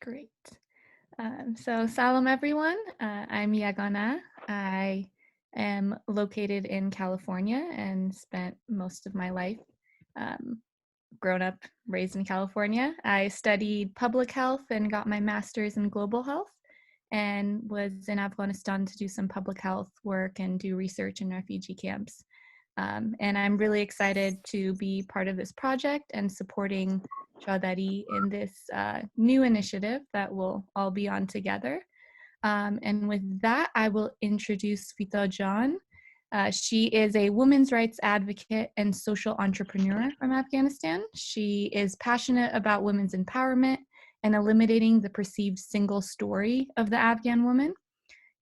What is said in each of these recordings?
Great. So salam everyone. I'm Yagana. I am located in California and spent most of my life grown up, raised in California. I studied public health and got my master's in global health and was in Afghanistan to do some public health work and do research in refugee camps. And I'm really excited to be part of this project and supporting Chadari in this new initiative that we'll all be on together. And with that, I will introduce Fita Jan. She is a women's rights advocate and social entrepreneur from Afghanistan. She is passionate about women's empowerment and eliminating the perceived single story of the Afghan woman.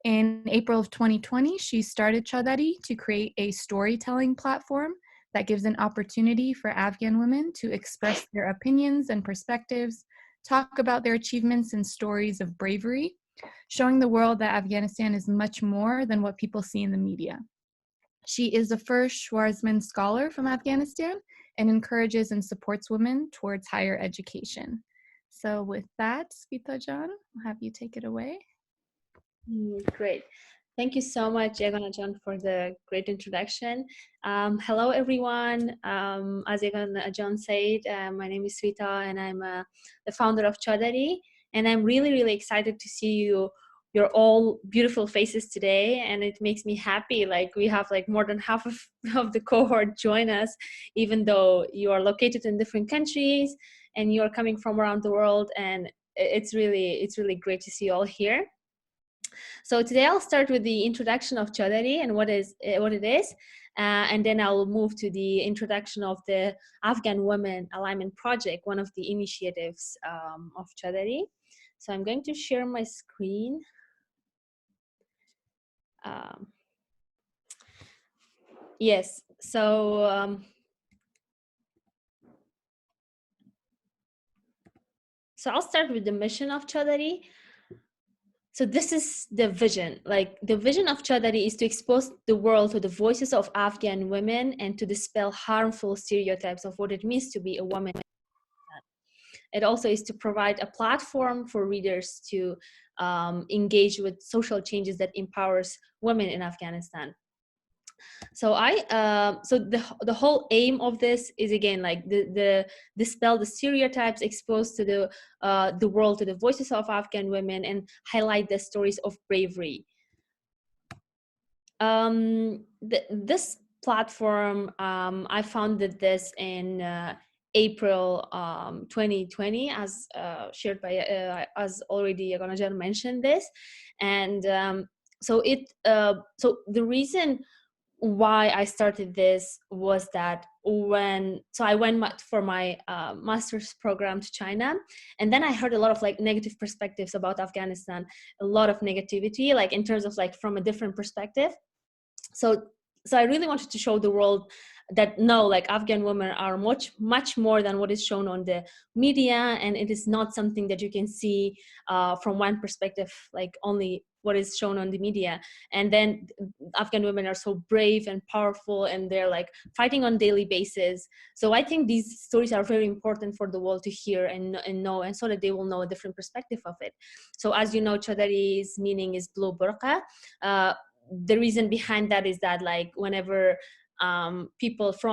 In April of 2020, she started Chadari to create a storytelling platform that gives an opportunity for Afghan women to express their opinions and perspectives, talk about their achievements and stories of bravery, showing the world that Afghanistan is much more than what people see in the media. She is the first Schwarzman scholar from Afghanistan and encourages and supports women towards higher education. So with that, Svita Jan, I'll have you take it away. Great. Thank you so much, Yagana John, for the great introduction. Hello, everyone. As Yagana John said, my name is Svita, and I'm the founder of Chadari. And I'm really, really excited to see you. You're all beautiful faces today, and it makes me happy. Like we have like more than half of the cohort join us, even though you are located in different countries and you are coming from around the world. And it's really great to see you all here. So today I'll start with the introduction of Chadari and what it is, and then I'll move to the introduction of the Afghan Women Alignment Project, one of the initiatives of Chadari. So I'm going to share my screen. Yes, so I'll start with the mission of Chadari. So this is the vision. Like the vision of Chadari is to expose the world to the voices of Afghan women and to dispel harmful stereotypes of what it means to be a woman. It also is to provide a platform for readers to engage with social changes that empowers women in Afghanistan. So the whole aim of this is again like the dispel the stereotypes, expose to the world to the voices of Afghan women, and highlight the stories of bravery. This platform, I founded this in April 2020, as shared by as already Yaganajan mentioned this, and so the reason why I started this was that I went for my master's program to China, and then I heard a lot of like negative perspectives about Afghanistan, a lot of negativity, like in terms of like from a different perspective. So I really wanted to show the world that no, like Afghan women are much more than what is shown on the media, and it is not something that you can see from one perspective, like only what is shown on the media. And then Afghan women are so brave and powerful, and they're like fighting on daily basis. So I think these stories are very important for the world to hear and know, and so that they will know a different perspective of it. So as you know, Chadari's meaning is blue burqa. The reason behind that is that like whenever people who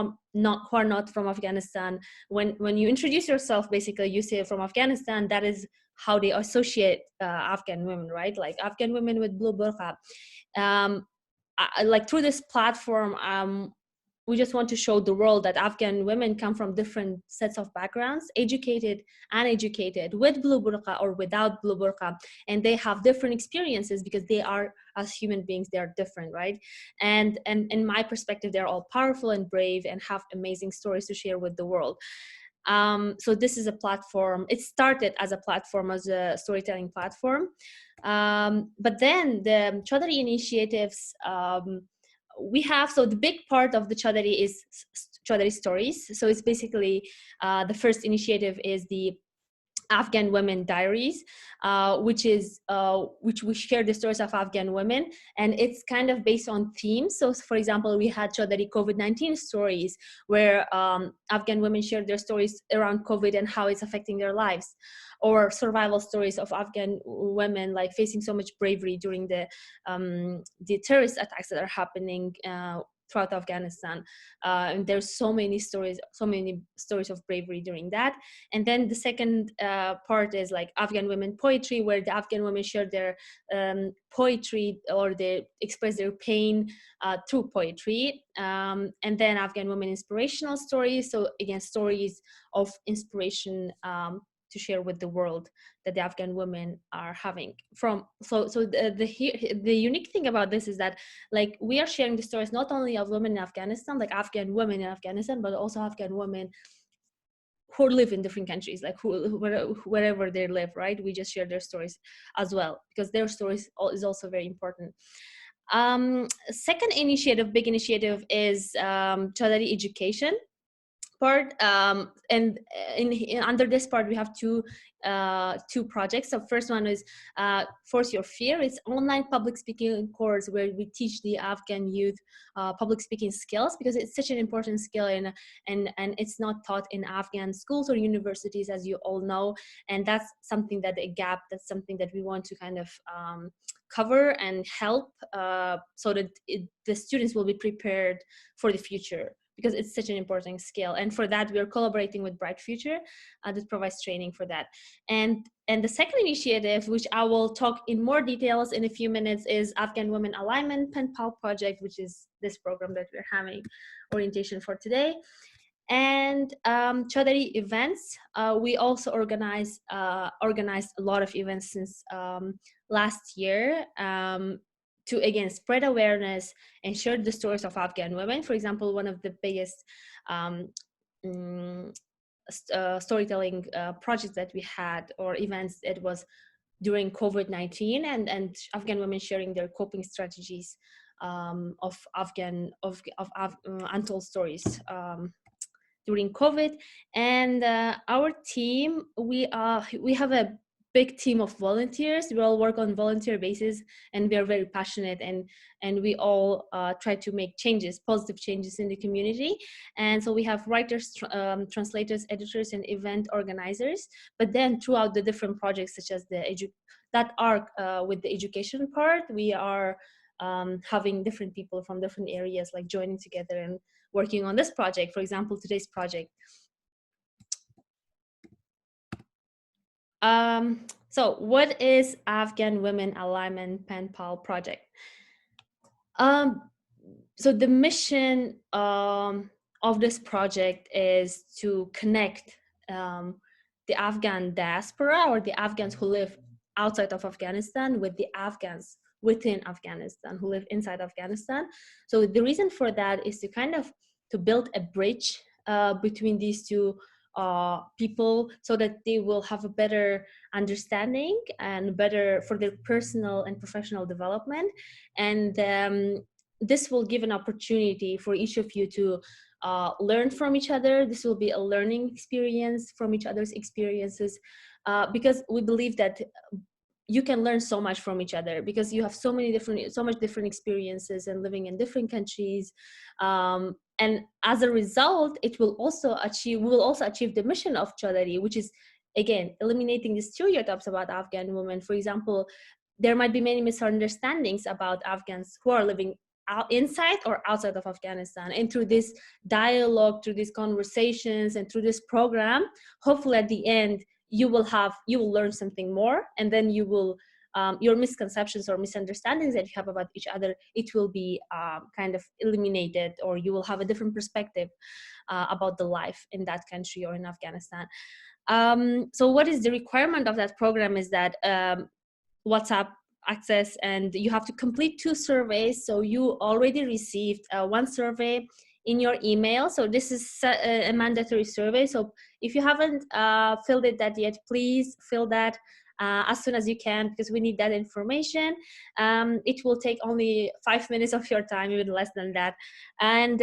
are not from Afghanistan, when you introduce yourself, basically you say from Afghanistan, that is how they associate Afghan women, right? Like Afghan women with blue burqa. Like through this platform, we just want to show the world that Afghan women come from different sets of backgrounds, educated, uneducated, with blue burqa or without blue burqa, and they have different experiences because they are, as human beings, they are different, right? And in my perspective, they're all powerful and brave and have amazing stories to share with the world. So this is a platform. It started as a platform, as a storytelling platform, but then the Chadari initiatives. We have, so the big part of the Chadari is Chadari stories. So it's basically the first initiative is the Afghan Women Diaries, which we share the stories of Afghan women, and it's kind of based on themes. So, for example, we had Chadari COVID-19 stories, where Afghan women share their stories around COVID and how it's affecting their lives, or survival stories of Afghan women, like facing so much bravery during the terrorist attacks that are happening throughout Afghanistan. And there's so many stories of bravery during that. And then the second part is like Afghan women poetry, where the Afghan women share their poetry, or they express their pain through poetry. And then Afghan women inspirational stories. So again, stories of inspiration to share with the world that the Afghan women are having. The unique thing about this is that, like, we are sharing the stories not only of women in Afghanistan, like Afghan women in Afghanistan, but also Afghan women who live in different countries, like wherever they live, right? We just share their stories as well, because their stories is also very important. Second big initiative is Chadari education part, and under this part we have two projects. So first one is Force Your Fear. It's online public speaking course where we teach the Afghan youth public speaking skills, because it's such an important skill, and it's not taught in Afghan schools or universities, as you all know. And that's something that that's something that we want to kind of cover and help, so that the students will be prepared for the future, because it's such an important skill. And for that, we are collaborating with Bright Future that provides training for that. And the second initiative, which I will talk in more details in a few minutes, is Afghan Women Alignment Penpal project, which is this program that we're having orientation for today. And Chadari events. We also organized a lot of events since last year, to again spread awareness and share the stories of Afghan women. For example, one of the biggest storytelling projects that we had, or events, it was during COVID-19, and Afghan women sharing their coping strategies of untold stories during COVID. And our team, we have a big team of volunteers. We all work on volunteer basis, and we are very passionate, and we all try to make positive changes in the community. And so we have writers, translators, editors, and event organizers. But then throughout the different projects, such as that are with the education part, we are having different people from different areas, like joining together and working on this project. For example, today's project. So what is Afghan Women Alignment Penpal project? So the mission of this project is to connect the Afghan diaspora, or the Afghans who live outside of Afghanistan, with the Afghans within Afghanistan who live inside Afghanistan. So the reason for that is to build a bridge between these two people, so that they will have a better understanding and better for their personal and professional development. And this will give an opportunity for each of you to learn from each other. This will be a learning experience from each other's experiences, because we believe that you can learn so much from each other, because you have so much different experiences and living in different countries. And as a result, we will also achieve the mission of Chadari, which is, again, eliminating the stereotypes about Afghan women. For example, there might be many misunderstandings about Afghans who are living inside or outside of Afghanistan. And through this dialogue, through these conversations, and through this program, hopefully at the end, you will learn something more, and then you will your misconceptions or misunderstandings that you have about each other, it will be kind of eliminated, or you will have a different perspective about the life in that country or in Afghanistan. So what is the requirement of that program is that WhatsApp access, and you have to complete 2 surveys. So you already received 1 survey in your email. So this is a mandatory survey. So if you haven't filled that yet, please fill that as soon as you can, because we need that information. It will take only 5 minutes of your time, even less than that. And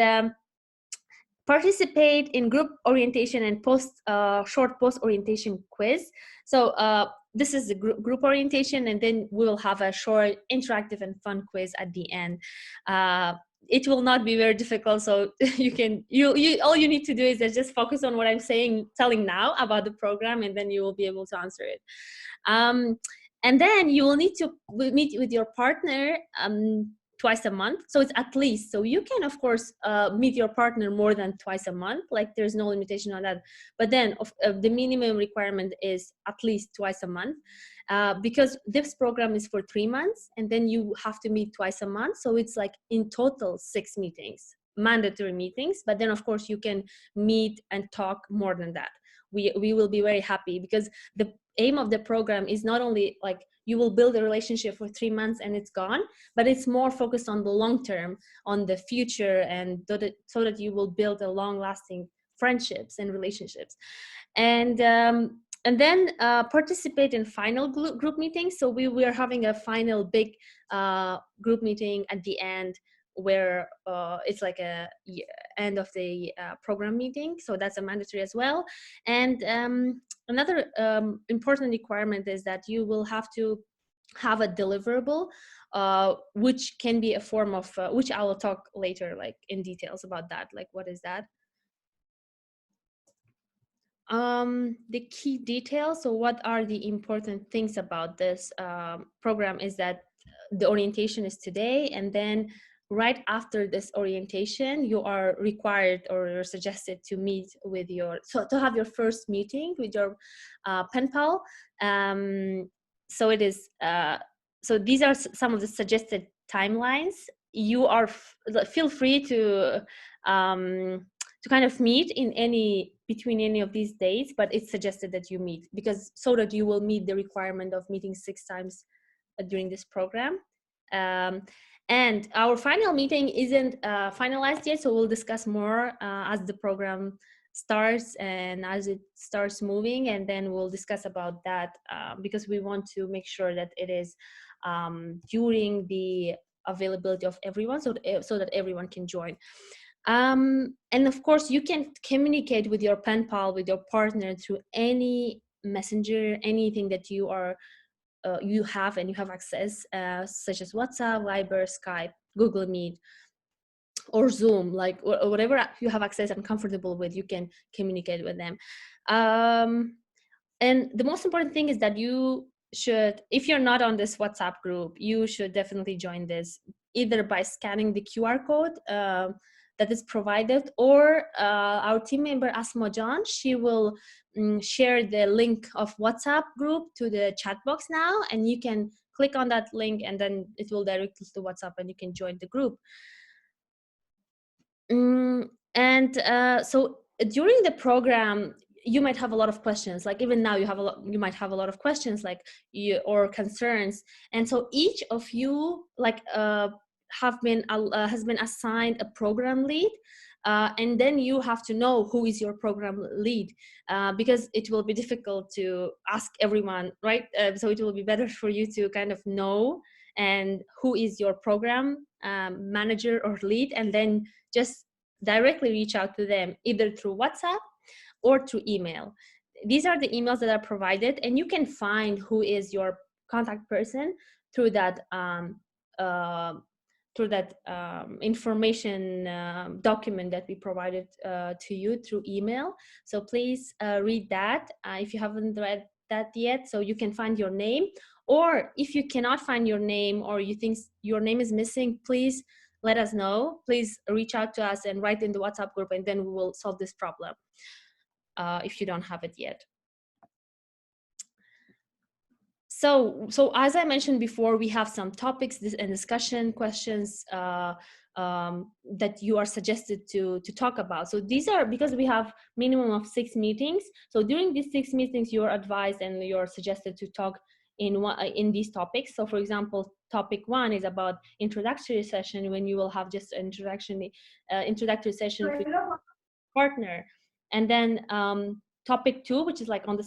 participate in group orientation and short post orientation quiz. So this is the group orientation, and then we will have a short interactive and fun quiz at the end. It will not be very difficult, so you all you need to do is just focus on what I'm telling now about the program, and then you will be able to answer it. And then you will need to meet with your partner twice a month. So it's at least, so you can of course meet your partner more than twice a month, like there's no limitation on that, but then the minimum requirement is at least twice a month, because this program is for 3 months, and then you have to meet twice a month, so it's like in total 6 meetings, mandatory meetings. But then of course you can meet and talk more than that. We will be very happy, because the aim of the program is not only like you will build a relationship for 3 months and it's gone, but it's more focused on the long term, on the future, and so that you will build a long-lasting friendships and relationships. And then participate in final group meetings. So we are having a final big group meeting at the end, where it's like a end of the program meeting, so that's a mandatory as well. And another important requirement is that you will have to have a deliverable, which can be a form of which I will talk later, like in details about that, like what is that. The key details, so what are the important things about this program, is that the orientation is today, and then right after this orientation you are required or you're suggested to meet with to have your first meeting with your Penpal. So it is so these are some of the suggested timelines. You are feel free to kind of meet in between any of these days, but it's suggested that you meet, because so that you will meet the requirement of meeting 6 times during this program. And our final meeting isn't finalized yet, so we'll discuss more as the program starts and as it starts moving, and then we'll discuss about that, because we want to make sure that it is during the availability of everyone, so that everyone can join. And of course you can communicate with your pen pal, with your partner, through any messenger, anything that you have access, such as WhatsApp, Viber, Skype, Google Meet, or Zoom, like whatever you have access and comfortable with, you can communicate with them. And the most important thing is that you should, if you're not on this WhatsApp group, you should definitely join this, either by scanning the QR code that is provided, or our team member Asma John, she will share the link of WhatsApp group to the chat box now, and you can click on that link, and then it will direct you to WhatsApp and you can join the group. So during the program, you might have a lot of questions, like even now you might have a lot of questions, like or concerns, and so each of you has been assigned a program lead, and then you have to know who is your program lead, because it will be difficult to ask everyone, right? So it will be better for you to kind of know and who is your program manager or lead, and then just directly reach out to them, either through WhatsApp or through email. These are the emails that are provided, and you can find who is your contact person through that information document that we provided to you through email. So please read that if you haven't read that yet, so you can find your name. Or if you cannot find your name, or you think your name is missing, please let us know. Please reach out to us and write in the WhatsApp group, and then we will solve this problem if you don't have it yet. So as I mentioned before, we have some topics and discussion questions that you are suggested to talk about. So these are, because we have minimum of 6 meetings. So during these 6 meetings, you are advised and you are suggested to talk in these topics. So for example, topic 1 is about introductory session, when you will have just an introductory session with your partner. And then topic 2, which is like on the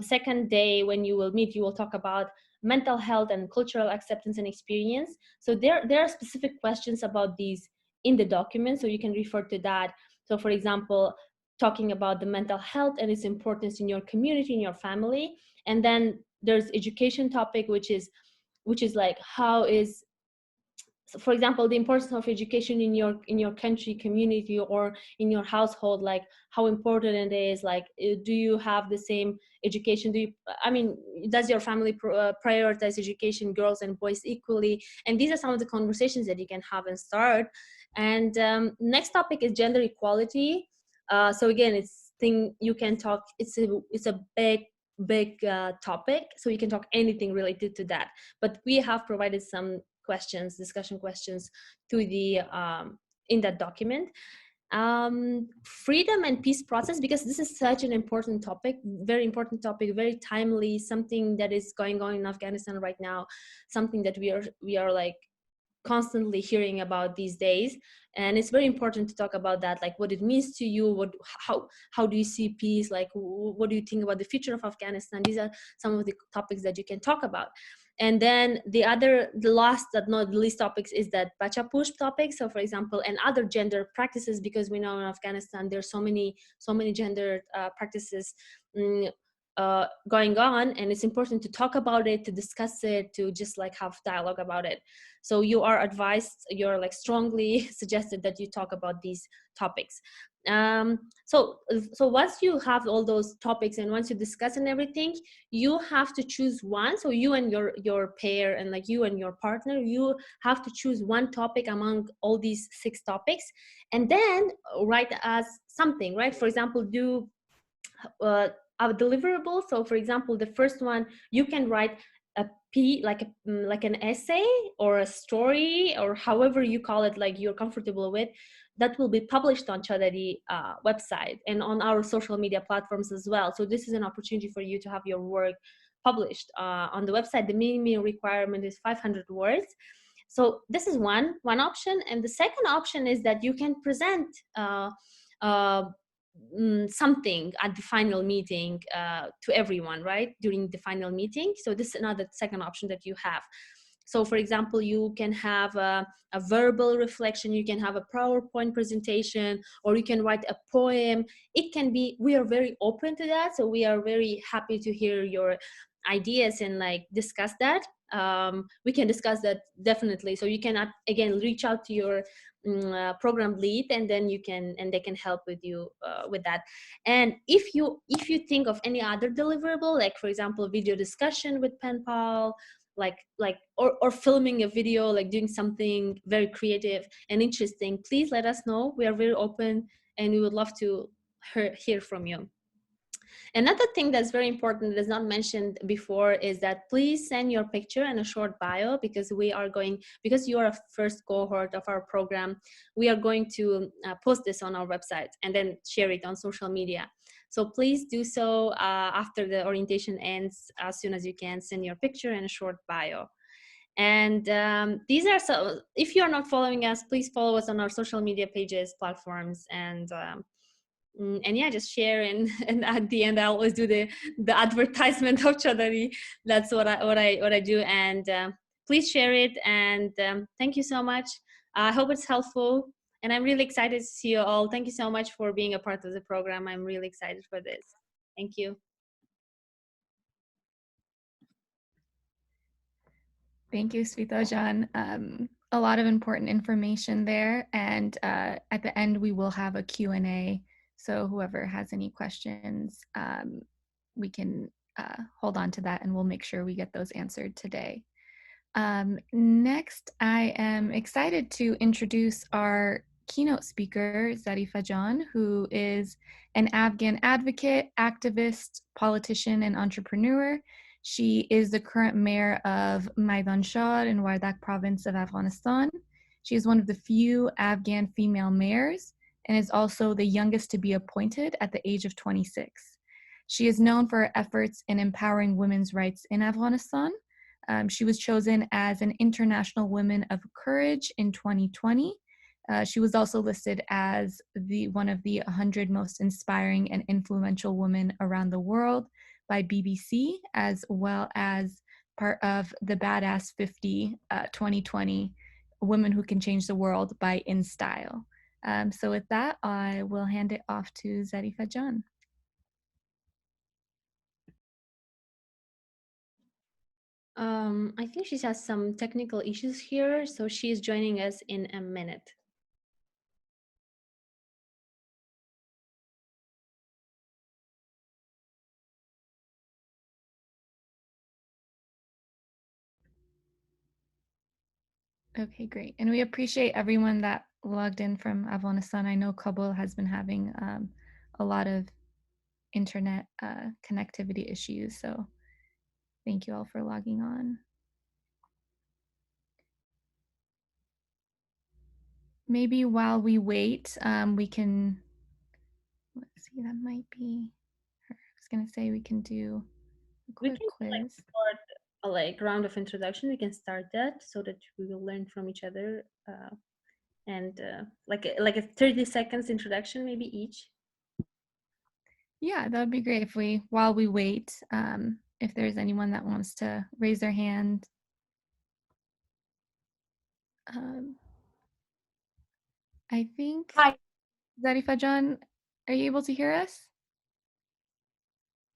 second day when you will meet, you will talk about mental health and cultural acceptance and experience. So there are specific questions about these in the document, so you can refer to that. So for example, talking about the mental health and its importance in your community, in your family. And then there's education topic, which is like how is, so for example, the importance of education in your country, community, or in your household, like how important it is, like do you have the same education, do you, I mean, does your family prioritize education, girls and boys equally? And these are some of the conversations that you can have and start. And next topic is gender equality. So again, it's thing you can talk, it's a big topic, so you can talk anything related to that, but we have provided some questions, discussion questions to the in that document. Freedom and peace process, because this is such an important topic, very important topic, very timely, something that is going on in Afghanistan right now, something that we are like constantly hearing about these days. And it's very important to talk about that, like what it means to you, what how do you see peace, like what do you think about the future of Afghanistan? These are some of the topics that you can talk about. And then the last but not the least topics is that Bacha Posh topic. So for example, and other gender practices, because we know in Afghanistan there's so many gender practices going on, and it's important to talk about it, to discuss it, to just like have dialogue about it. So you are advised, you're like strongly suggested that you talk about these topics. So once you have all those topics and once you discuss and everything, you have to choose one. So you and your pair, and like you and your partner, you have to choose one topic among all these 6 topics, and then write as something, right? For example, do a deliverable. So for example, the first one, you can write a like an essay or a story, or however you call it, like you're comfortable with, that will be published on Chadari website and on our social media platforms as well. So this is an opportunity for you to have your work published on the website. The minimum requirement is 500 words. So this is one option. And the second option is that you can present uh, something at the final meeting to everyone, right, during the final meeting. So this is another second option that you have. So for example, you can have a verbal reflection, you can have a PowerPoint presentation, or you can write a poem. It can be, we are very open to that, so we are very happy to hear your ideas and like discuss that. We can discuss that definitely. So you can again reach out to your program lead, and then they can help with you with that. And if you think of any other deliverable, like for example video discussion with Penpal, or filming a video, like doing something very creative and interesting, please let us know. We are very open and we would love to hear from you. Another thing that's very important that is not mentioned before is that please send your picture and a short bio, because because you are a first cohort of our program, we are going to post this on our website and then share it on social media. So please do so after the orientation ends. As soon as you can, send your picture and a short bio. And these are, so if you are not following us, please follow us on our social media pages, platforms, and yeah, just share. And at the end I always do the advertisement of Chadari. That's what I do. And please share it. And thank you so much. I hope it's helpful, and I'm really excited to see you all. Thank you so much for being a part of the program. I'm really excited for this. Thank you. Thank you, Svitojan. A lot of important information there. And at the end, we will have a Q&A. So whoever has any questions, we can hold on to that, and we'll make sure we get those answered today. Next, I am excited to introduce our keynote speaker, Zarifa Jan, who is an Afghan advocate, activist, politician, and entrepreneur. She is the current mayor of Maidan Shah in Wardak province of Afghanistan. She is one of the few Afghan female mayors and is also the youngest to be appointed at the age of 26. She is known for her efforts in empowering women's rights in Afghanistan. She was chosen as an International Woman of Courage in 2020. She was also listed as one of the 100 most inspiring and influential women around the world by BBC, as well as part of the Badass 50 2020 women who can change the world by In Style. So with that, I will hand it off to Zarifa Jan. I think she has some technical issues here, so she is joining us in a minute. Okay, great. And we appreciate everyone that logged in from Afghanistan. I know Kabul has been having a lot of internet connectivity issues, so thank you all for logging on. Maybe while we wait, we can, let's see, that might be her. I was gonna say we can do a We quick can quiz. start a round of introduction. We can start that so that we will learn from each other, and like a 30 seconds introduction, maybe each. Yeah, that would be great if we, while we wait, if there's anyone that wants to raise their hand. I think, Hi. Zarifa Jan, are you able to hear us?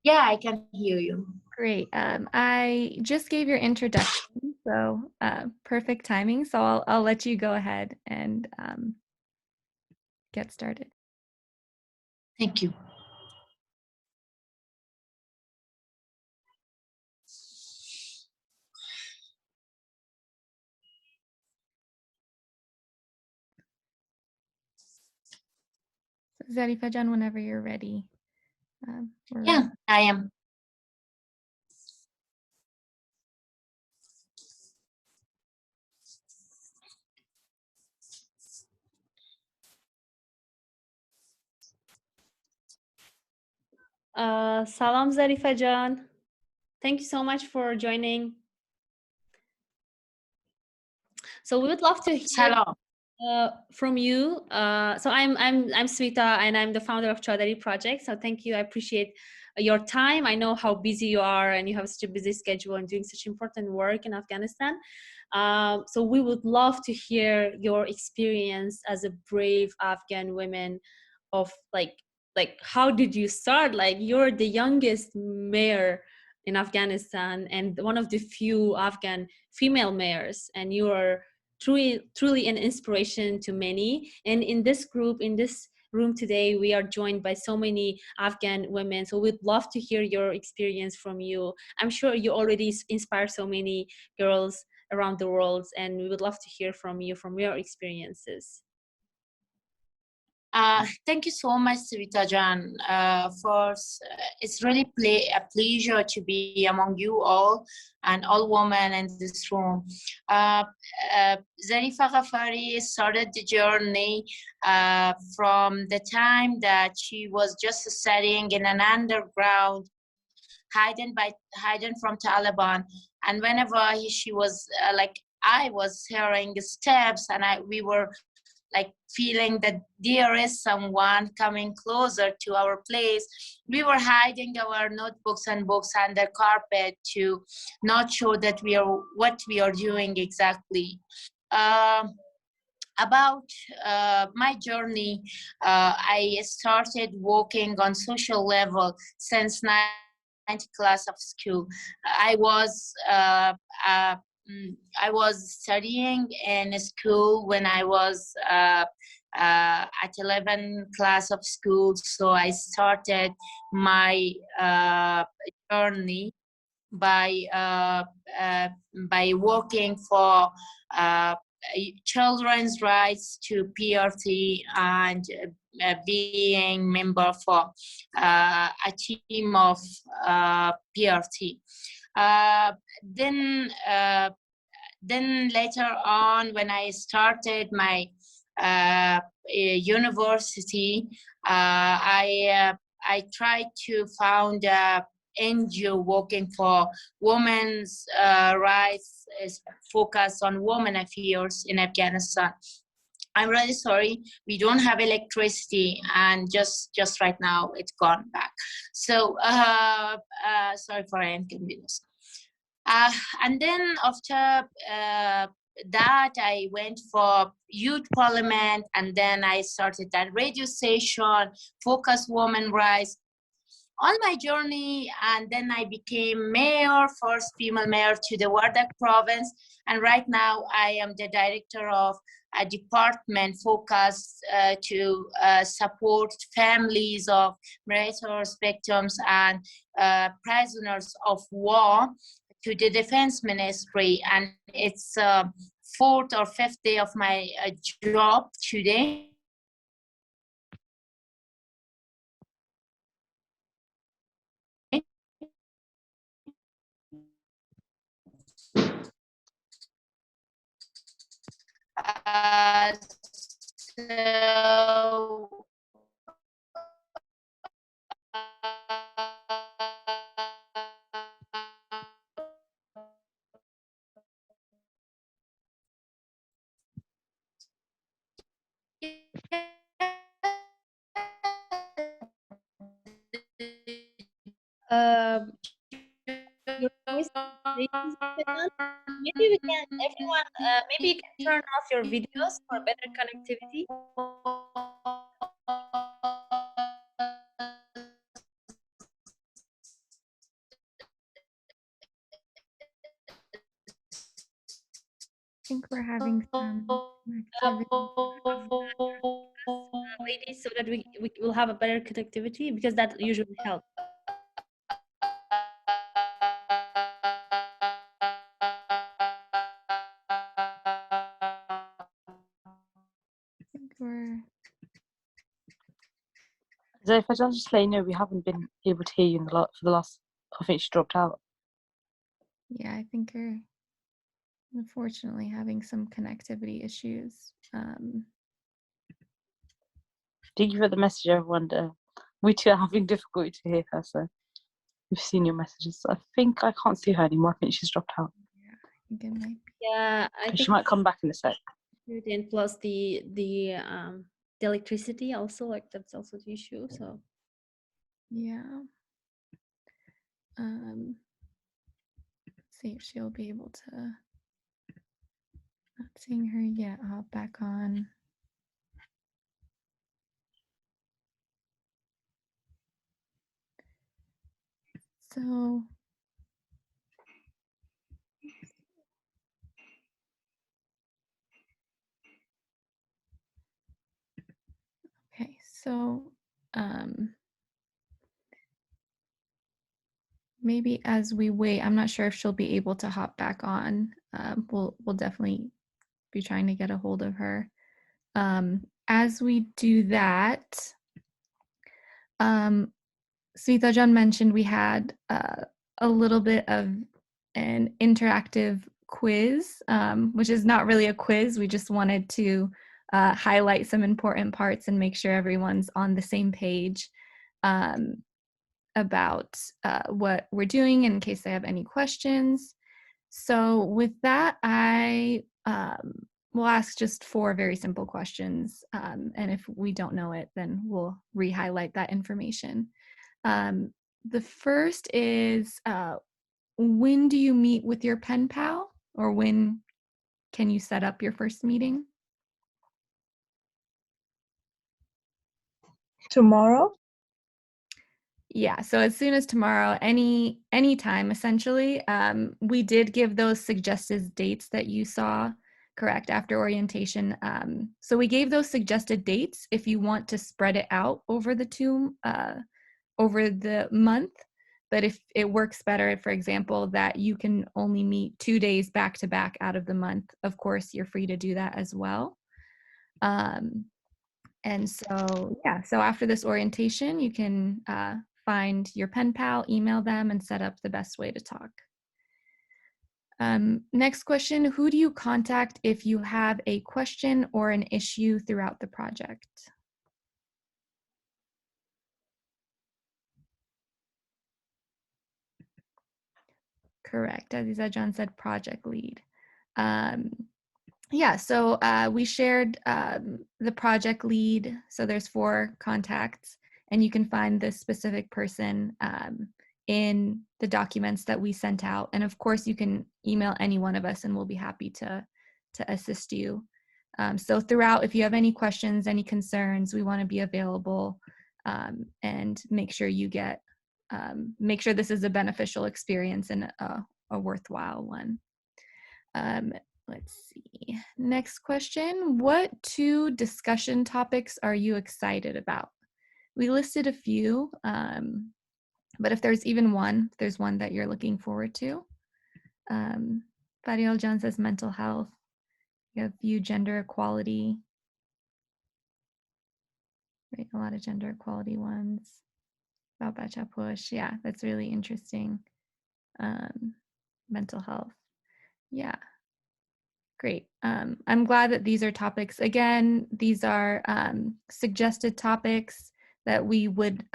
Yeah, I can hear you. Great. I just gave your introduction, so perfect timing. So I'll let you go ahead and get started. Thank you. Zarifa Jan, whenever you're ready. Yeah, Ready. I am. Salam Zarifa Jan. Thank you so much for joining. So we would love to hear Salam. from you. So I'm Sweta, and I'm the founder of Chadari project. So thank you. I appreciate your time. I know how busy you are, and you have such a busy schedule and doing such important work in Afghanistan. So we would love to hear your experience as a brave Afghan woman. Of how did you start? Like, you're the youngest mayor in Afghanistan and one of the few Afghan female mayors, and you are truly an inspiration to many. And in this group, in this room today, we are joined by so many Afghan women. So we'd love to hear your experience from you. I'm sure you already inspire so many girls around the world, and we would love to hear from you, from your experiences. Thank you so much, Sarita Jan. It's really a pleasure to be among you all and all women in this room. Zarifa Ghafari started the journey from the time that she was just studying in an underground, hiding from Taliban, and whenever she was I was hearing steps, and we were feeling that there is someone coming closer to our place. We were hiding our notebooks and books under carpet to not show that what we are doing exactly. About my journey, I started working on social level since 9th class of school. I was I was studying in a school when I was at 11th class of school. So I started my journey by working for children's rights to PRT, and being member for a team of PRT. Then later on, when I started my university, I tried to found a NGO working for women's rights, focused on women affairs in Afghanistan. I'm really sorry, we don't have electricity, and just right now it's gone back. So sorry for inconvenience. And then after that, I went for youth parliament, and then I started that radio station, Focus Women Rights, on my journey. And then I became mayor, first female mayor to the Wardak province. And right now I am the director of a department focused to support families of murderers, victims, and prisoners of war to the defense ministry. And it's fourth or fifth day of my job today. So Your voice is breaking, Faizan. Maybe we can, everyone, maybe you can turn off your videos for better connectivity. I think we're having some connectivity. Ladies, so that we will have a better connectivity, because that usually helps. I think we're So if I just let you know, we haven't been able to hear you in for the last, I think she dropped out. yeah, I think we're unfortunately having some connectivity issues. Did you get the message, everyone? We too are having difficulty to hear her, so we've seen your messages. I think I can't see her anymore. I think she's dropped out. Yeah, I think it might be. Yeah, I think She might come back in a sec. and plus the electricity also, like that's also the issue. So Yeah. Let's see if she'll be able to. Not seeing her yet. I'll hop back on. So okay, so maybe as we wait, I'm not sure if she'll be able to hop back on. We'll definitely be trying to get a hold of her. As we do that, Svita Jan mentioned we had a little bit of an interactive quiz, which is not really a quiz. We just wanted to highlight some important parts and make sure everyone's on the same page about what we're doing in case they have any questions. So with that, I will ask just 4 very simple questions. And if we don't know it, then we'll re-highlight that information. The first is, when do you meet with your pen pal, or when can you set up your first meeting? Tomorrow? Yeah, so as soon as tomorrow, any time essentially. We did give those suggested dates that you saw, correct, after orientation. So we gave those suggested dates if you want to spread it out over the month. But if it works better, for example, that you can only meet 2 days back to back out of the month, of course, you're free to do that as well. And so, yeah, so after this orientation, you can find your pen pal, email them, and set up the best way to talk. Next question, who do you contact if you have a question or an issue throughout the project? Correct, Aziza John said project lead. Yeah, so we shared the project lead. So there's 4 contacts, and you can find this specific person in the documents that we sent out. And of course, you can email any one of us, and we'll be happy to to assist you. So throughout, if you have any questions, any concerns, we want to be available and make sure you get, make sure this is a beneficial experience and a worthwhile one. Let's see. Next question. What 2 discussion topics are you excited about? We listed a few, but if there's even one, if there's one that you're looking forward to. Farial Jan says mental health. You have view gender equality. Right, a lot of gender equality ones. About Bacha Posh. Yeah, that's really interesting. Mental health. Yeah. Great. I'm glad that these are topics. Again, these are suggested topics that we would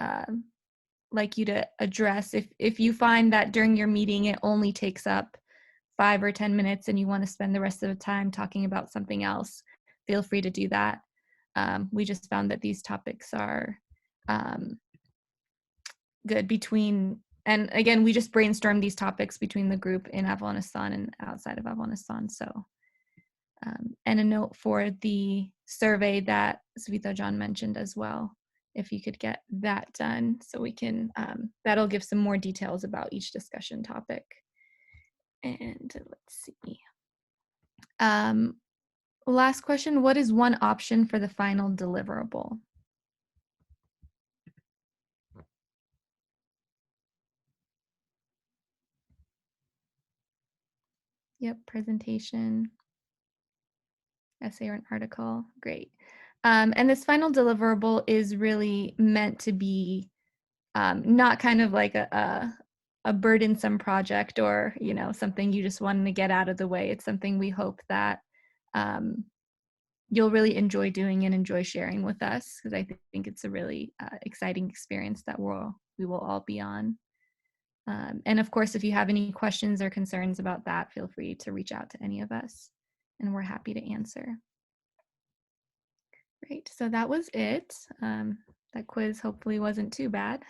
like you to address. If you find that during your meeting it only takes up 5 or 10 minutes and you want to spend the rest of the time talking about something else, feel free to do that. We just found that these topics are good between, and again, we just brainstormed these topics between the group in Afghanistan and outside of Afghanistan. So. And a note for the survey that Savita John mentioned as well, if you could get that done so we can, that'll give some more details about each discussion topic. And let's see. Last question, what is one option for the final deliverable? Yep, presentation. Essay or an article, great. And this final deliverable is really meant to be not kind of like a burdensome project or, you know, something you just wanted to get out of the way. It's something we hope that you'll really enjoy doing and enjoy sharing with us, because I think it's a really exciting experience that we will all be on. And of course, if you have any questions or concerns about that, feel free to reach out to any of us and we're happy to answer. Great, so that was it. That quiz hopefully wasn't too bad.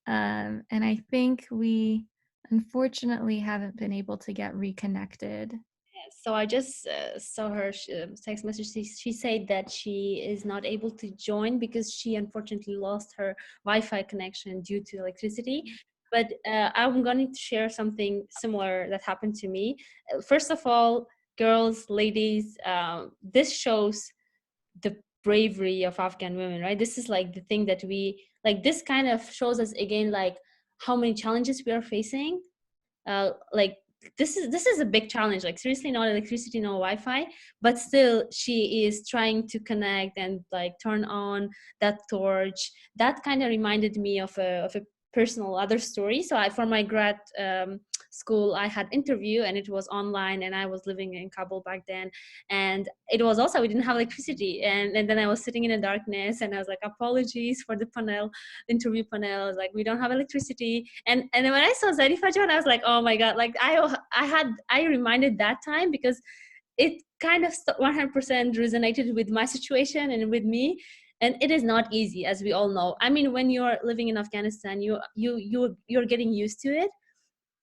And I think we unfortunately haven't been able to get reconnected. So I just saw her text message. She said that she is not able to join because she unfortunately lost her Wi-Fi connection due to electricity. But I'm going to share something similar that happened to me. First of all, girls, ladies, this shows the bravery of Afghan women, right? This is like the thing that we, like, this kind of shows us again, like how many challenges we are facing. Like this is a big challenge, like seriously, no electricity, no Wi-Fi, but still she is trying to connect and like turn on that torch. That kind of reminded me of a personal other story. So for my grad school, I had interview and it was online, and I was living in Kabul back then, and it was also, we didn't have electricity, and then I was sitting in the darkness and I was like, apologies for the panel, interview panel, like we don't have electricity. And then when I saw Zarifa John, I was like, oh my god, like I reminded that time, because it kind of 100% resonated with my situation and with me. And it is not easy, as we all know. I mean, when you're living in Afghanistan, you're getting used to it.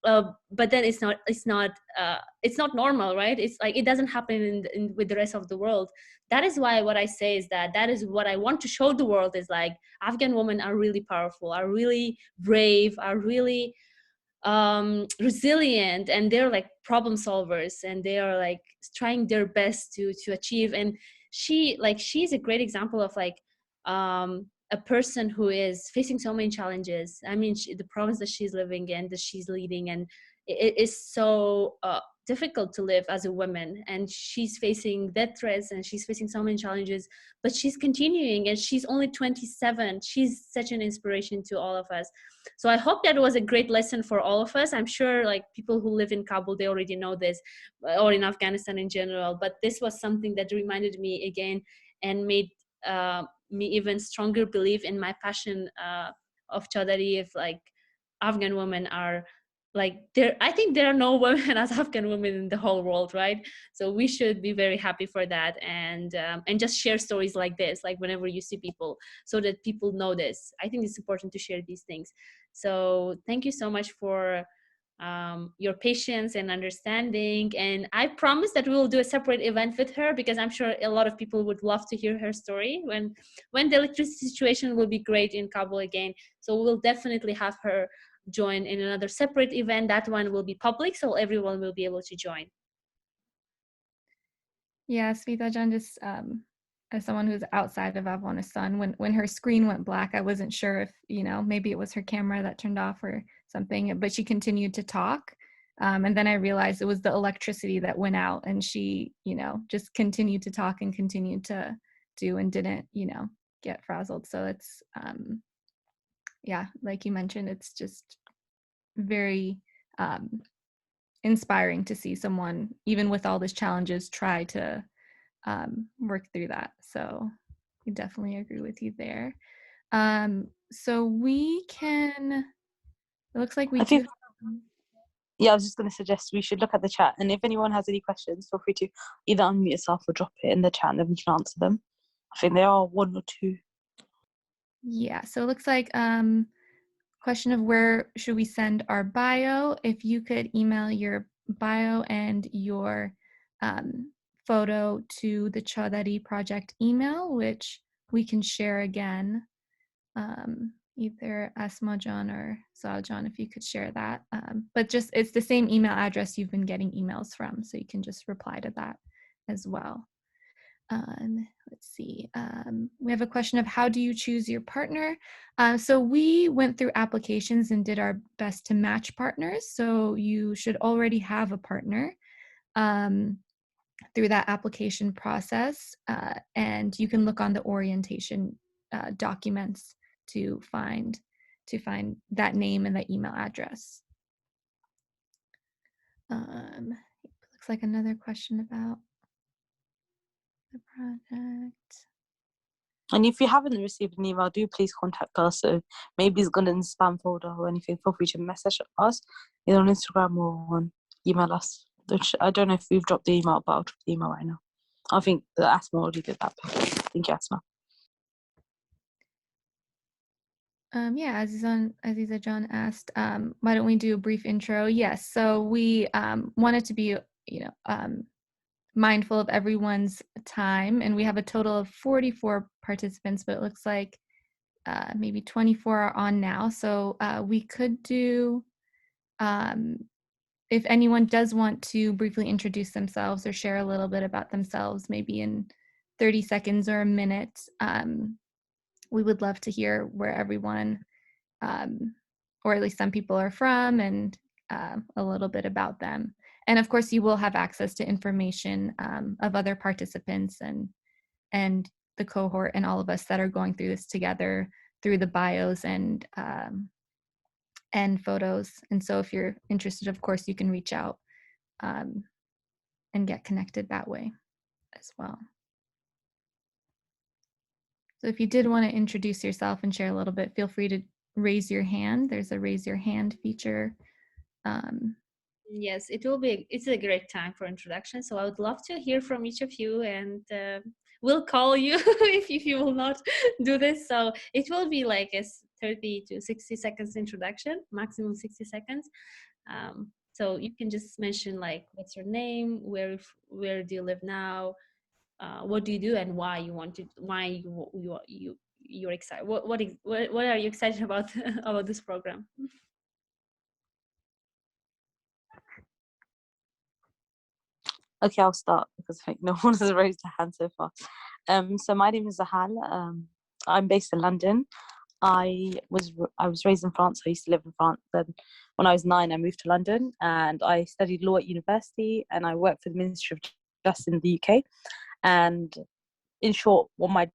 But then it's not normal, right? It's like it doesn't happen with the rest of the world. That is why what I say is that is what I want to show the world, is like Afghan women are really powerful, are really brave, are really resilient, and they're like problem solvers, and they are like trying their best to achieve. And she's a great example of like a person who is facing so many challenges. I mean, the province that she's living in, that she's leading, and it is so difficult to live as a woman, and she's facing death threats and she's facing so many challenges, but she's continuing, and she's only 27. She's such an inspiration to all of us. So I hope that was a great lesson for all of us. I'm sure like people who live in Kabul, they already know this, or in Afghanistan in general, but this was something that reminded me again and made me even stronger believe in my passion of Chadari. If like Afghan women are like there, I think there are no women as Afghan women in the whole world, right? So we should be very happy for that, and just share stories like this, like whenever you see people, so that people know this. I think it's important to share these things. So thank you so much for your patience and understanding. And I promise that we will do a separate event with her, because I'm sure a lot of people would love to hear her story when the electricity situation will be great in Kabul again. So we'll definitely have her join in another separate event. That one will be public, so everyone will be able to join. Yeah, Smita Jan, just as someone who's outside of Afghanistan, when her screen went black, I wasn't sure if, maybe it was her camera that turned off or something, but she continued to talk. And then I realized it was the electricity that went out, and she, just continued to talk and continued to do and didn't, get frazzled. So it's, yeah, like you mentioned, it's just very inspiring to see someone, even with all these challenges, try to work through that. So I definitely agree with you there. So we can, it looks like we I do. think, yeah, I was just going to suggest we should look at the chat, and if anyone has any questions, feel free to either unmute yourself or drop it in the chat, and then we can answer them. I think there are one or two. Yeah, so it looks like question of where should we send our bio. If you could email your bio and your photo to the Chadari project email, which we can share again. Either Asma John or Sal John, if you could share that. But just, it's the same email address you've been getting emails from, so you can just reply to that as well. Let's see. We have a question of how do you choose your partner? So we went through applications and did our best to match partners. So you should already have a partner through that application process. And you can look on the orientation documents to find that name and that email address. Looks like another question about the project. And if you haven't received an email, do please contact us. So maybe it's gone in the spam folder or anything. Feel free to message us either on Instagram or on email us. Which I don't know if we've dropped the email, but I'll drop the email right now. I think the Asma already did that. Thank you, Asma. Yeah, Aziza John asked, why don't we do a brief intro? Yes, so we wanted to be, mindful of everyone's time, and we have a total of 44 participants, but it looks like maybe 24 are on now. So we could do, if anyone does want to briefly introduce themselves or share a little bit about themselves, maybe in 30 seconds or a minute, we would love to hear where everyone, or at least some people, are from, and a little bit about them. And of course, you will have access to information of other participants and the cohort and all of us that are going through this together through the bios and photos. And so if you're interested, of course, you can reach out and get connected that way as well. So if you did want to introduce yourself and share a little bit, feel free to raise your hand. There's a raise your hand feature. Yes, it's a great time for introduction. So I would love to hear from each of you, and we'll call you if you will not do this. So it will be like a 30 to 60 seconds introduction, maximum 60 seconds. So you can just mention like, what's your name, where do you live now, what do you do, and why you're excited. What are you excited about about this program? Okay, I'll start because I think no one has raised a hand so far. So my name is Zahal. I'm based in London. I was raised in France. I used to live in France. Then when I was 9, I moved to London and I studied law at university, and I worked for the Ministry of Justice in the UK. And in short, what my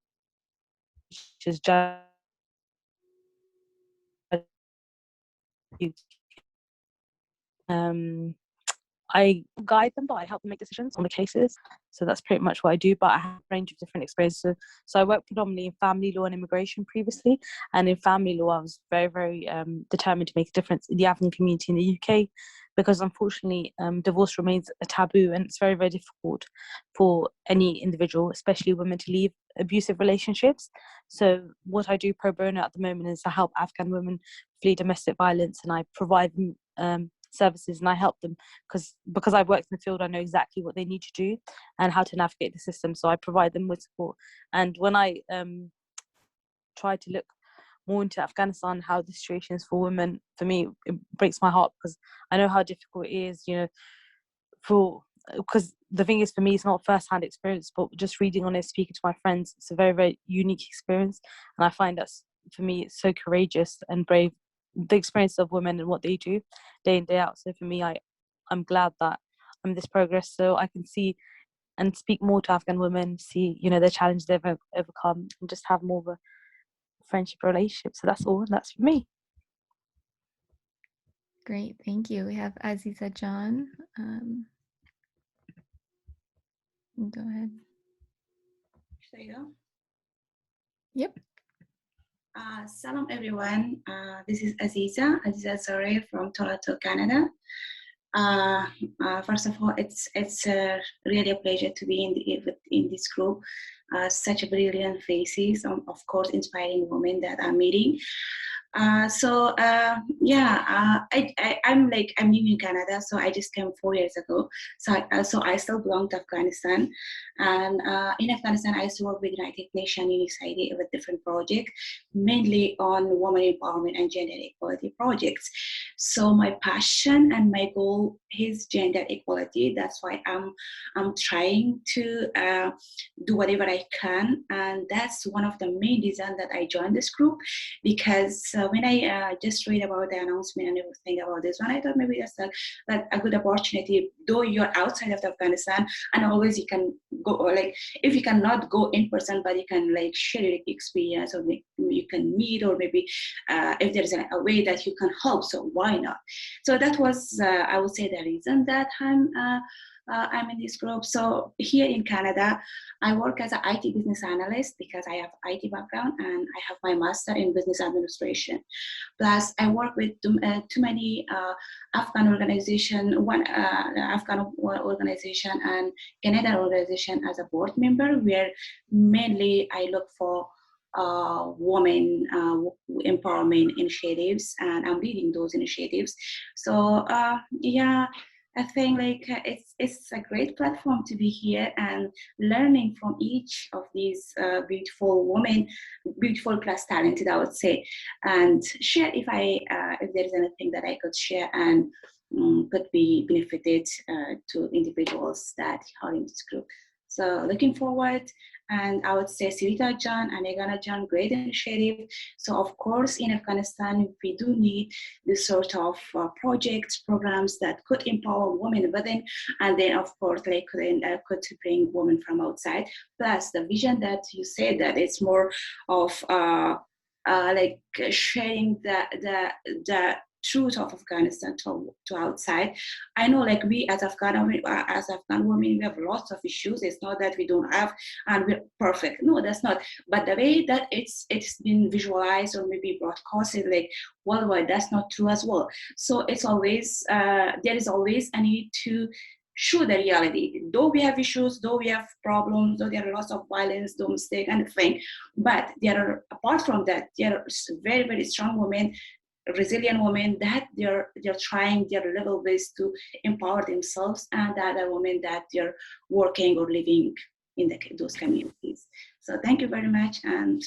teachers judge I guide them, but I help them make decisions on the cases. So that's pretty much what I do, but I have a range of different experiences. So I worked predominantly in family law and immigration previously. And in family law, I was very, very determined to make a difference in the Afghan community in the UK, because unfortunately, divorce remains a taboo, and it's very, very difficult for any individual, especially women, to leave abusive relationships. So what I do pro bono at the moment is I help Afghan women flee domestic violence, and I provide them services, and I help them because I've worked in the field. I know exactly what they need to do and how to navigate the system, so I provide them with support. And when I try to look more into Afghanistan, how the situation is for women, for me it breaks my heart, because I know how difficult it is, because the thing is, for me, it's not first-hand experience, but just reading on it, speaking to my friends, it's a very, very unique experience. And I find that, for me, it's so courageous and brave, the experience of women and what they do day in, day out. So for me, I'm glad that I'm this progress, so I can see and speak more to Afghan women, see, the challenge they've overcome, and just have more of a friendship relationship. So that's all, and that's for me. Great, thank you. We have Aziza John. Go ahead. Should I go? Yep. Salam everyone. This is Aziza Zareh from Toronto, Canada. First of all, it's really a pleasure to be in this group. Such brilliant faces, of course, inspiring women that I'm meeting. I'm new in Canada, so I just came 4 years ago. So I still belong to Afghanistan, and in Afghanistan I used to work with United Nations UNICEF with different projects, mainly on women empowerment and gender equality projects. So my passion and my goal is gender equality. That's why I'm trying to do whatever I can, and that's one of the main reasons that I joined this group, because when I just read about the announcement and everything about this one, I thought maybe that's a good opportunity. Though you're outside of Afghanistan, and always you can go, or like if you cannot go in person, but you can like share your experience, or you can meet, or maybe if there's a way that you can help, so why not? So that was I would say the reason that I'm in this group. So here in Canada, I work as an IT business analyst because I have IT background, and I have my master in business administration. Plus, I work with too many Afghan organization, one Afghan organization and Canadian organization as a board member, where mainly I look for women empowerment initiatives, and I'm leading those initiatives. So I think it's a great platform to be here and learning from each of these beautiful women, beautiful plus talented, I would say, and share if there is anything that I could share and could be benefited to individuals that are in this group. So looking forward, and I would say Sirita Jan and Egana Jan, great initiative. So of course, in Afghanistan, we do need this sort of projects, programs that could empower women within, and then of course, could bring women from outside. Plus the vision that you said, that it's more of sharing the truth of Afghanistan to outside. I know, like, we as Afghan women, we have lots of issues. It's not that we don't have and we're perfect. No, that's not. But the way that it's been visualized or maybe broadcasted like worldwide, that's not true as well. So it's always there is always a need to show the reality. Though we have issues, though we have problems, though there are lots of violence, domestic and thing, but there are, apart from that, there are very, very strong women, resilient women, that they're trying their level best to empower themselves, and the other women that they're working or living in those communities. So thank you very much, and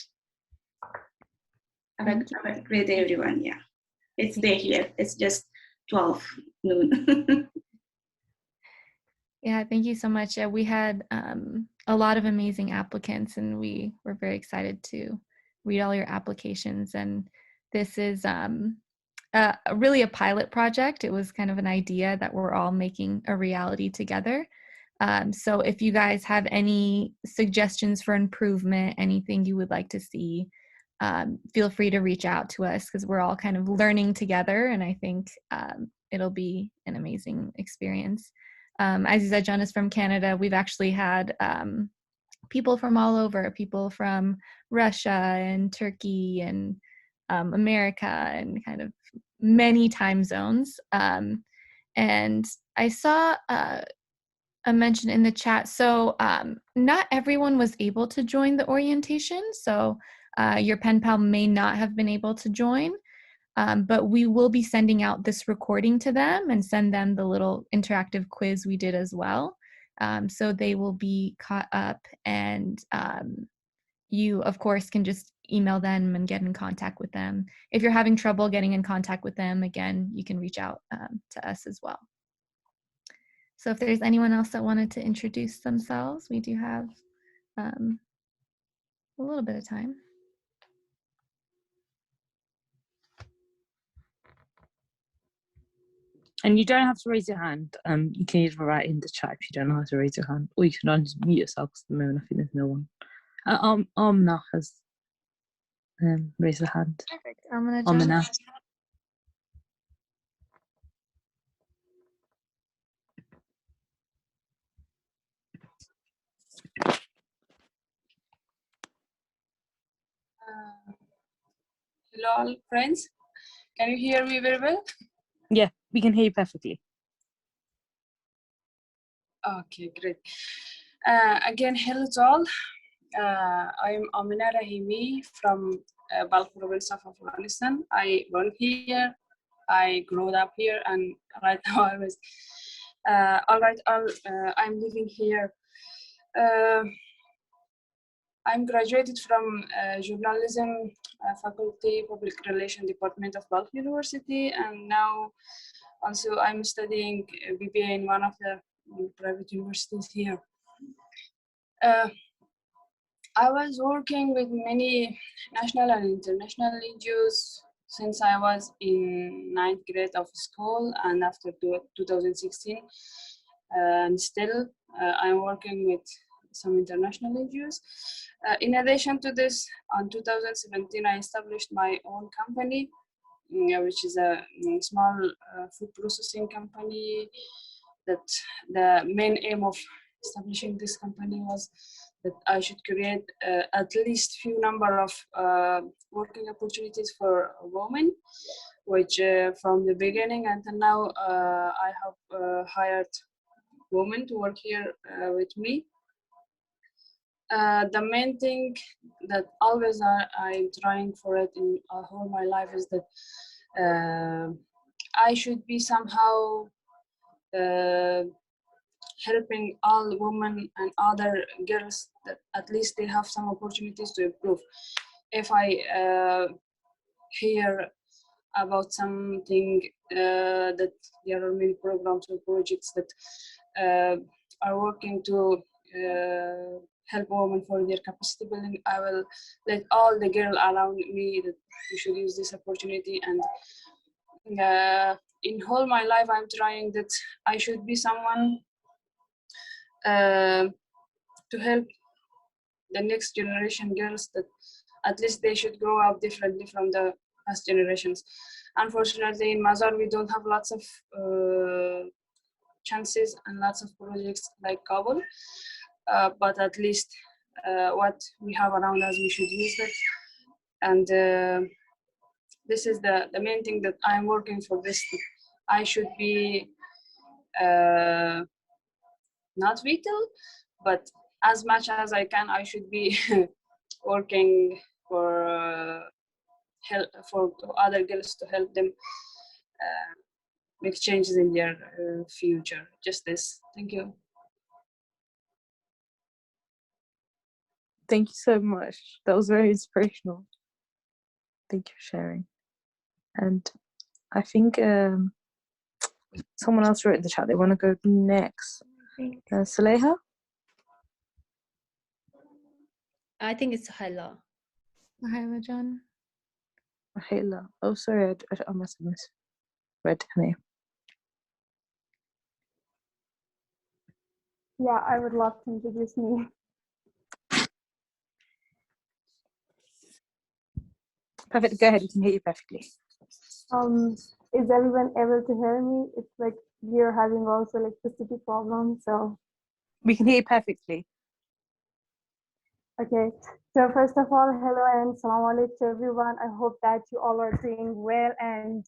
have a great day, everyone. Yeah, it's day here. It's just 12 noon. Yeah, thank you so much. We had a lot of amazing applicants, and we were very excited to read all your applications. And this is really a pilot project. It was kind of an idea that we're all making a reality together. So if you guys have any suggestions for improvement, anything you would like to see, feel free to reach out to us, because we're all kind of learning together, and I think it'll be an amazing experience. As you said, John is from Canada. We've actually had people from all over, people from Russia and Turkey and America, and kind of many time zones. And I saw a mention in the chat. So not everyone was able to join the orientation. So your pen pal may not have been able to join. But we will be sending out this recording to them and send them the little interactive quiz we did as well. So they will be caught up, and you, of course, can just email them and get in contact with them. If you're having trouble getting in contact with them, again, you can reach out to us as well. So if there's anyone else that wanted to introduce themselves, we do have a little bit of time. And you don't have to raise your hand. You can either write in the chat if you don't know how to raise your hand, or you can just mute yourself, because at the moment I think there's no one. Now has raised her hand. Perfect. I'm gonna jump. Now. Hello, all friends. Can you hear me very well? Yeah, we can hear you perfectly. Okay, great. Again, hello to all. I'm Amina Rahimi from Balkh province of Afghanistan. I born here, I grew up here, and right now I'm living here. I'm graduated from journalism faculty, public relation department of Balkh University, and now also I'm studying BBA in one of the private universities here. I was working with many national and international NGOs since I was in 9th grade of school and after 2016. And still, I'm working with some international NGOs. In addition to this, in 2017, I established my own company, which is a small food processing company. That the main aim of establishing this company was that I should create at least few number of working opportunities for women, which from the beginning until now I have hired women to work here with me. The main thing that always I'm trying for it in all my life is that I should be somehow helping all women and other girls that at least they have some opportunities to improve. If I hear about something that there are many programs or projects that are working to help women for their capacity building, I will let all the girls around me that we should use this opportunity. And in whole my life, I'm trying that I should be someone to help the next generation girls, that at least they should grow up differently from the past generations. Unfortunately, in Mazar, we don't have lots of chances and lots of projects like Kabul, but at least what we have around us, we should use it. And this is the main thing that I'm working for this. I should be not vital, but as much as I can, I should be working for help for other girls to help them make changes in their future. Just this. Thank you. Thank you so much. That was very inspirational. Thank you for sharing. And I think someone else wrote in the chat they want to go next. Saleha? I think it's Hala. Hala John. Hala. Oh, sorry, I must have misread her name. Yeah, I would love to introduce me. Perfect. Go ahead. We can hear you perfectly. Is everyone able to hear me? It's like we're having also electricity problems, so. We can hear you perfectly. Okay, so first of all, hello and salam alaikum to everyone. I hope that you all are doing well and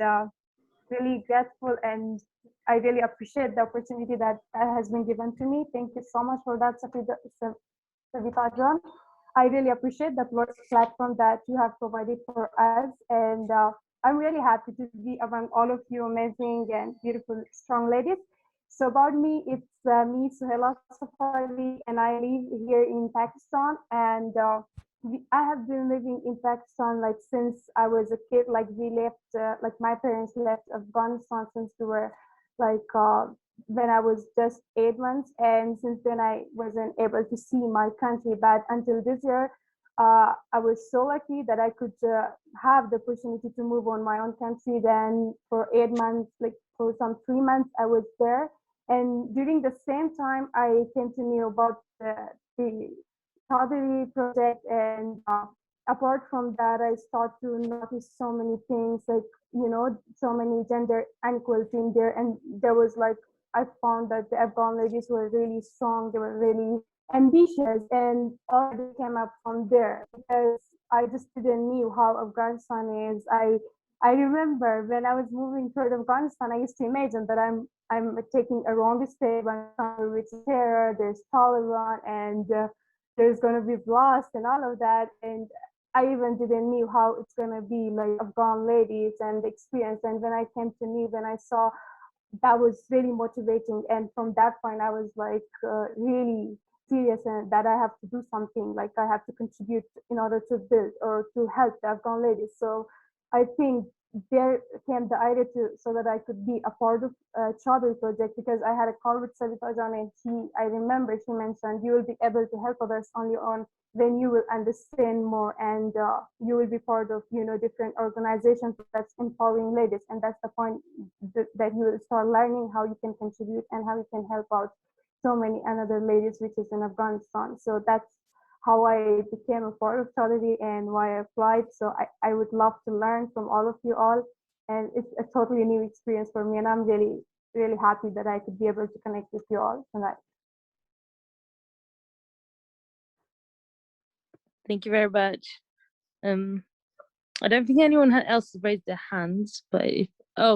really grateful, and I really appreciate the opportunity that has been given to me. Thank you so much for that, Savita John. I really appreciate the platform that you have provided for us, and I'm really happy to be among all of you amazing and beautiful, strong ladies. So about me, it's me, Suhaila Safari, and I live here in Pakistan. And I have been living in Pakistan like since I was a kid. Like we left, like my parents left Afghanistan since we were like when I was just 8 months, and since then I wasn't able to see my country. But until this year, I was so lucky that I could have the opportunity to move on my own country. Then for 8 months, like for some 3 months, I was there. And during the same time, I came to know about the Chadari project. And apart from that, I start to notice so many things, like, so many gender inequality in there. And there was like, I found that the Afghan ladies were really strong. They were really ambitious, and all that came up from there because I just didn't knew how Afghanistan is. I remember when I was moving toward Afghanistan, I used to imagine that I'm taking a wrong step and somewhere with terror, there's Taliban, and there's gonna be blast and all of that. And I even didn't knew how it's gonna be like Afghan ladies and the experience. And when I came to me, when I saw, that was really motivating. And from that point, I was like really serious and that I have to do something, like I have to contribute in order to build or to help the Afghan ladies. So I think there came the idea to so that I could be a part of Chadari project, because I had a call with Savita Jan, and I remember she mentioned you will be able to help others on your own when you will understand more, and you will be part of different organizations that's empowering ladies. And that's the point, that you will start learning how you can contribute and how you can help out so many another ladies which is in Afghanistan. So that's how I became a part of Chadari and why I applied. So I would love to learn from all of you all, and it's a totally new experience for me, and I'm really really happy that I could be able to connect with you all tonight. Thank you very much. I don't think anyone else has raised their hands, but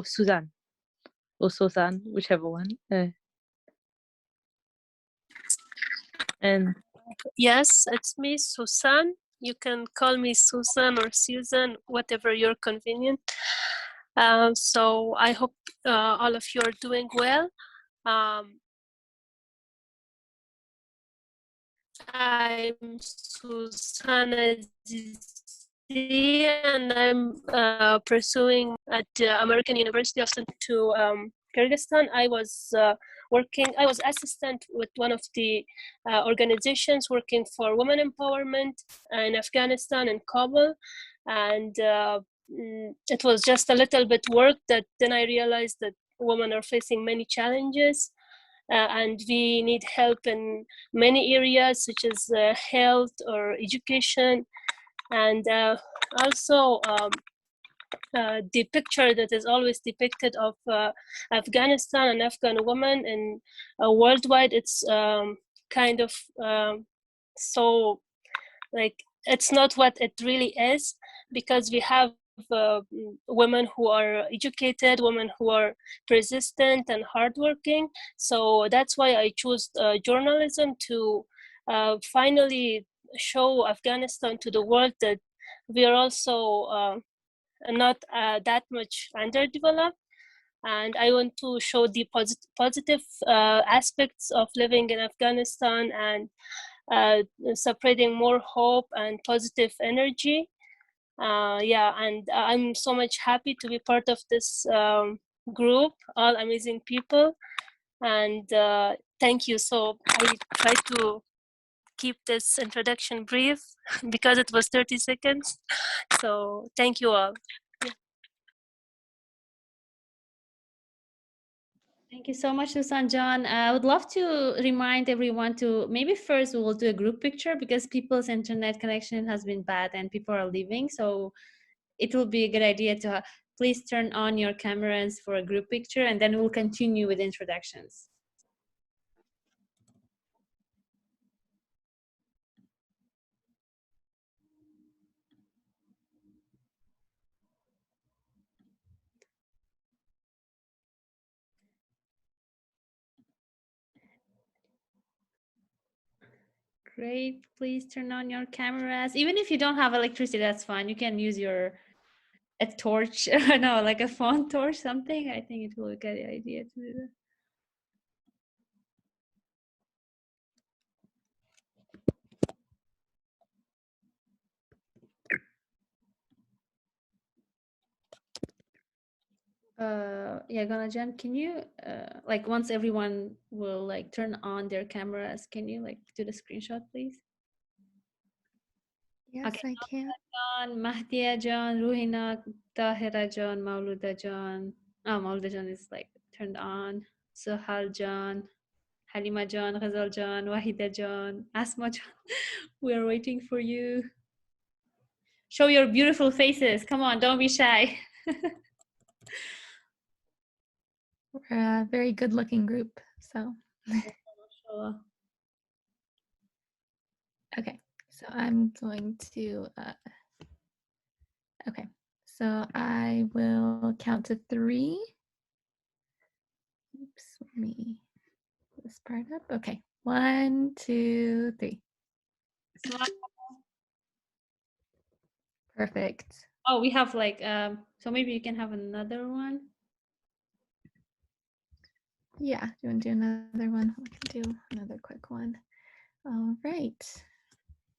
Suzanne or Susan, whichever one. And Yes, it's me, Susan. You can call me Susan or Susan, whatever you're convenient. So I hope all of you are doing well. I'm Susanna Zizi, and I'm pursuing at American University of to Kyrgyzstan. I was assistant with one of the organizations working for women empowerment in Afghanistan and Kabul, and it was just a little bit work that then I realized that women are facing many challenges. And we need help in many areas such as health or education, and also the picture that is always depicted of Afghanistan and Afghan women and worldwide, it's kind of so like it's not what it really is, because we have women who are educated, women who are persistent and hardworking. So that's why I chose journalism to finally show Afghanistan to the world that we are also not that much underdeveloped. And I want to show the positive aspects of living in Afghanistan and spreading more hope and positive energy. And I'm so much happy to be part of this group, all amazing people, and thank you. So I try to keep this introduction brief because it was 30 seconds. So thank you all. Thank you so much, Susan John. I would love to remind everyone to maybe first we will do a group picture because people's internet connection has been bad and people are leaving. So it will be a good idea to please turn on your cameras for a group picture, and then we'll continue with introductions. Great, please turn on your cameras. Even if you don't have electricity, that's fine. You can use your a torch, no, like a phone torch, something. I think it will be a good idea to do that. Yeah, Gana Jan, can you like once everyone will like turn on their cameras, can you like do the screenshot, please? Yes, Okay. I can. John, Mahdia John, Ruhina, Tahira John, Mauluda John. Oh, Mauluda John is like turned on. Suhal John, Halima John, Ghazal John, Wahida John, Asma John. We are waiting for you. Show your beautiful faces. Come on, don't be shy. We're a very good looking group. So, okay. So I'm going to, okay. So I will count to 3. Oops, let me pull this part up. Okay. 1, 2, 3. Perfect. Oh, we have like, so maybe you can have another one. Yeah, do you want to do another one? We can do another quick one. All right.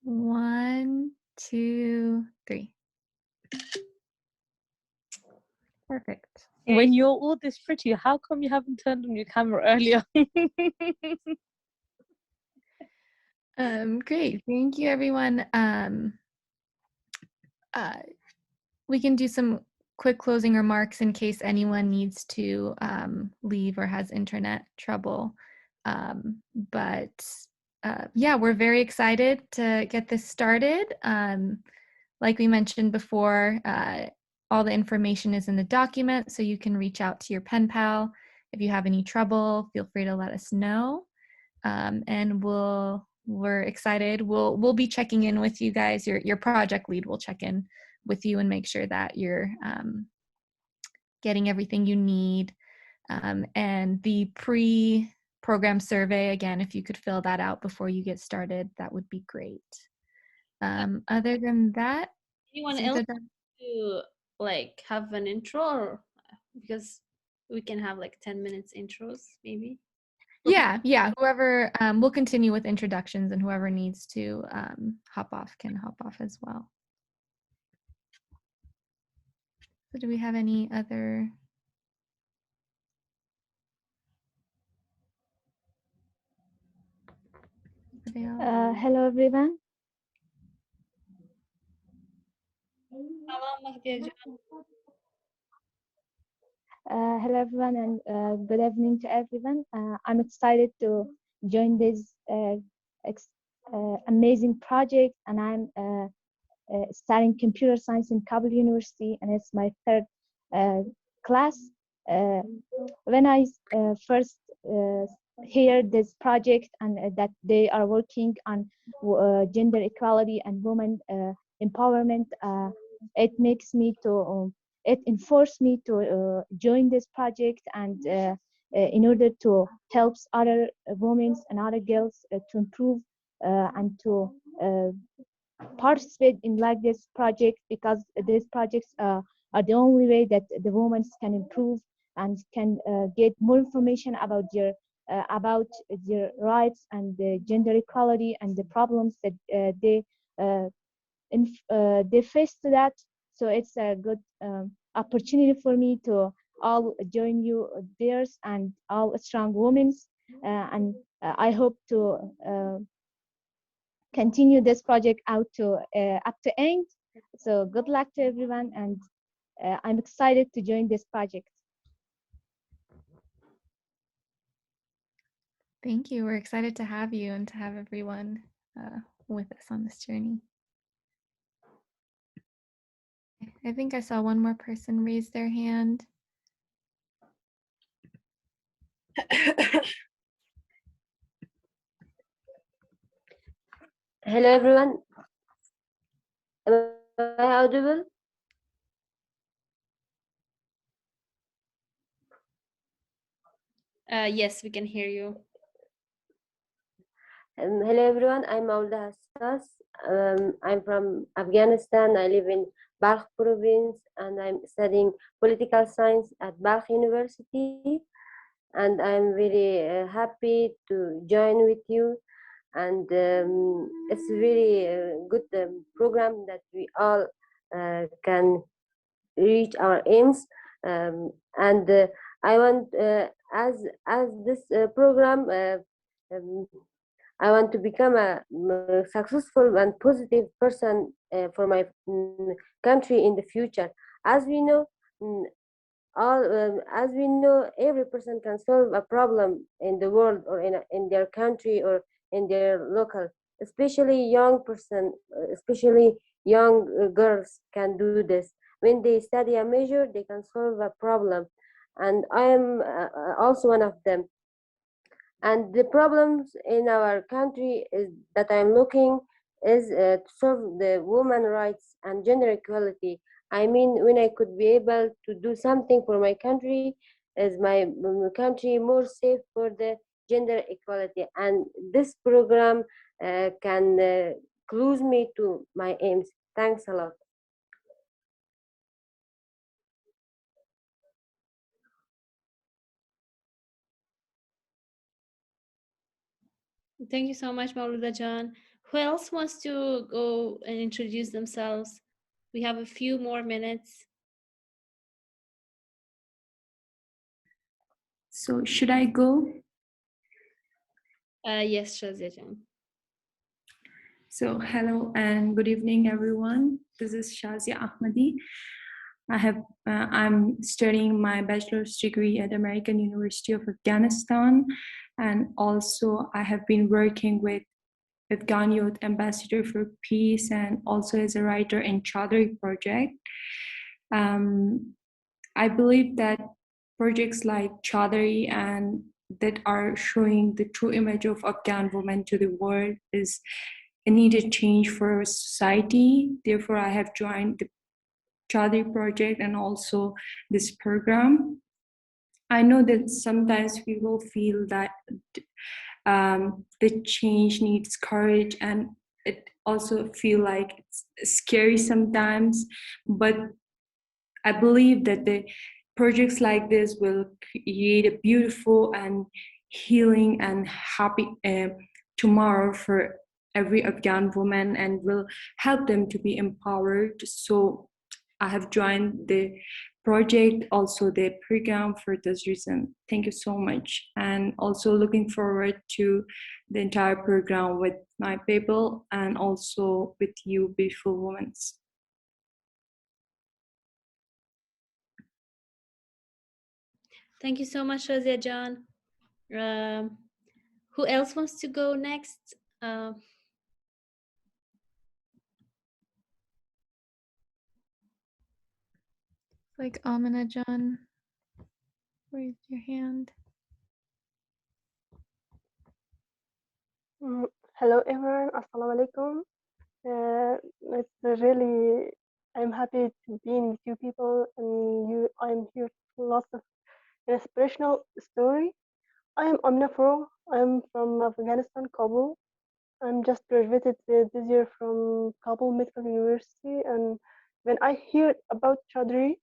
1, 2, 3. Perfect. When you're all this pretty, how come you haven't turned on your camera earlier? Great. Thank you, everyone. We can do some quick closing remarks in case anyone needs to leave or has internet trouble. But yeah, we're very excited to get this started. Like we mentioned before, all the information is in the document, so you can reach out to your pen pal. If you have any trouble, feel free to let us know. And we're excited. We'll be checking in with you guys. Your project lead will check in with you and make sure that you're getting everything you need. And the pre-program survey, again, if you could fill that out before you get started, that would be great. Other than that, Anyone else to like have an intro, or because we can have like 10 minutes intros maybe? Yeah, whoever, we'll continue with introductions, and whoever needs to hop off can hop off as well. So do we have any other? Hello everyone. Hello everyone, and good evening to everyone. I'm excited to join this amazing project, and I'm studying computer science in Kabul University, and it's my third class. When I first hear this project and that they are working on gender equality and women empowerment, it makes me to it enforced me to join this project, and in order to help other women and other girls to improve and to participate in like this project, because these projects are the only way that the women can improve and can get more information about their rights and the gender equality and the problems that they face to that. So it's a good opportunity for me to all join you theirs and all strong women, and I hope to continue this project out to up to end. So good luck to everyone, and I'm excited to join this project. Thank you. We're excited to have you and to have everyone with us on this journey. I think I saw one more person raise their hand. Hello everyone. Am I audible? Yes, we can hear you. Hello everyone, I'm Maulda Hassas. I'm from Afghanistan. I live in Balkh province, and I'm studying political science at Balkh University. And I'm really happy to join with you. And it's a really good program that we all can reach our aims. And I want, as this program, I want to become a successful and positive person for my country in the future. As we know, mm, as we know, every person can solve a problem in the world or in their country or in their local. Especially young person, especially young girls can do this. When they study a major, they can solve a problem, and I am also one of them. And the problems in our country is that I'm looking is to solve the women rights and gender equality. I mean, when I could be able to do something for my country, is my country more safe for the gender equality? And this program can close me to my aims. Thanks a lot. Thank you so much, Mauluda Jan. Who else wants to go and introduce themselves? We have a few more minutes. So should I go? Yes, Shazia Jan. So hello and good evening, everyone. This is Shazia Ahmadi. I'm studying my bachelor's degree at American University of Afghanistan, and also I have been working with Afghan Youth Ambassador for Peace and also as a writer in Chadari project. I believe that projects like Chadari and that are showing the true image of Afghan women to the world is a needed change for society. Therefore, I have joined the Chadari project and also this program. I know that sometimes we will feel that the change needs courage, and it also feel like it's scary sometimes, but I believe that the projects like this will create a beautiful and healing and happy tomorrow for every Afghan woman and will help them to be empowered. So I have joined the project, also the program for this reason. Thank you so much. And also looking forward to the entire program with my people and also with you, beautiful women. Thank you so much, Shazia Jan. Who else wants to go next? Like Amina Jan, raise your hand. Hello everyone, assalamu alaikum. It's really, I'm happy to be with you people, and I'm here for lots of inspirational story. I am Amna Fro. I'm from Afghanistan, Kabul. I'm just graduated this year from Kabul Medical University, and when I heard about Chadri,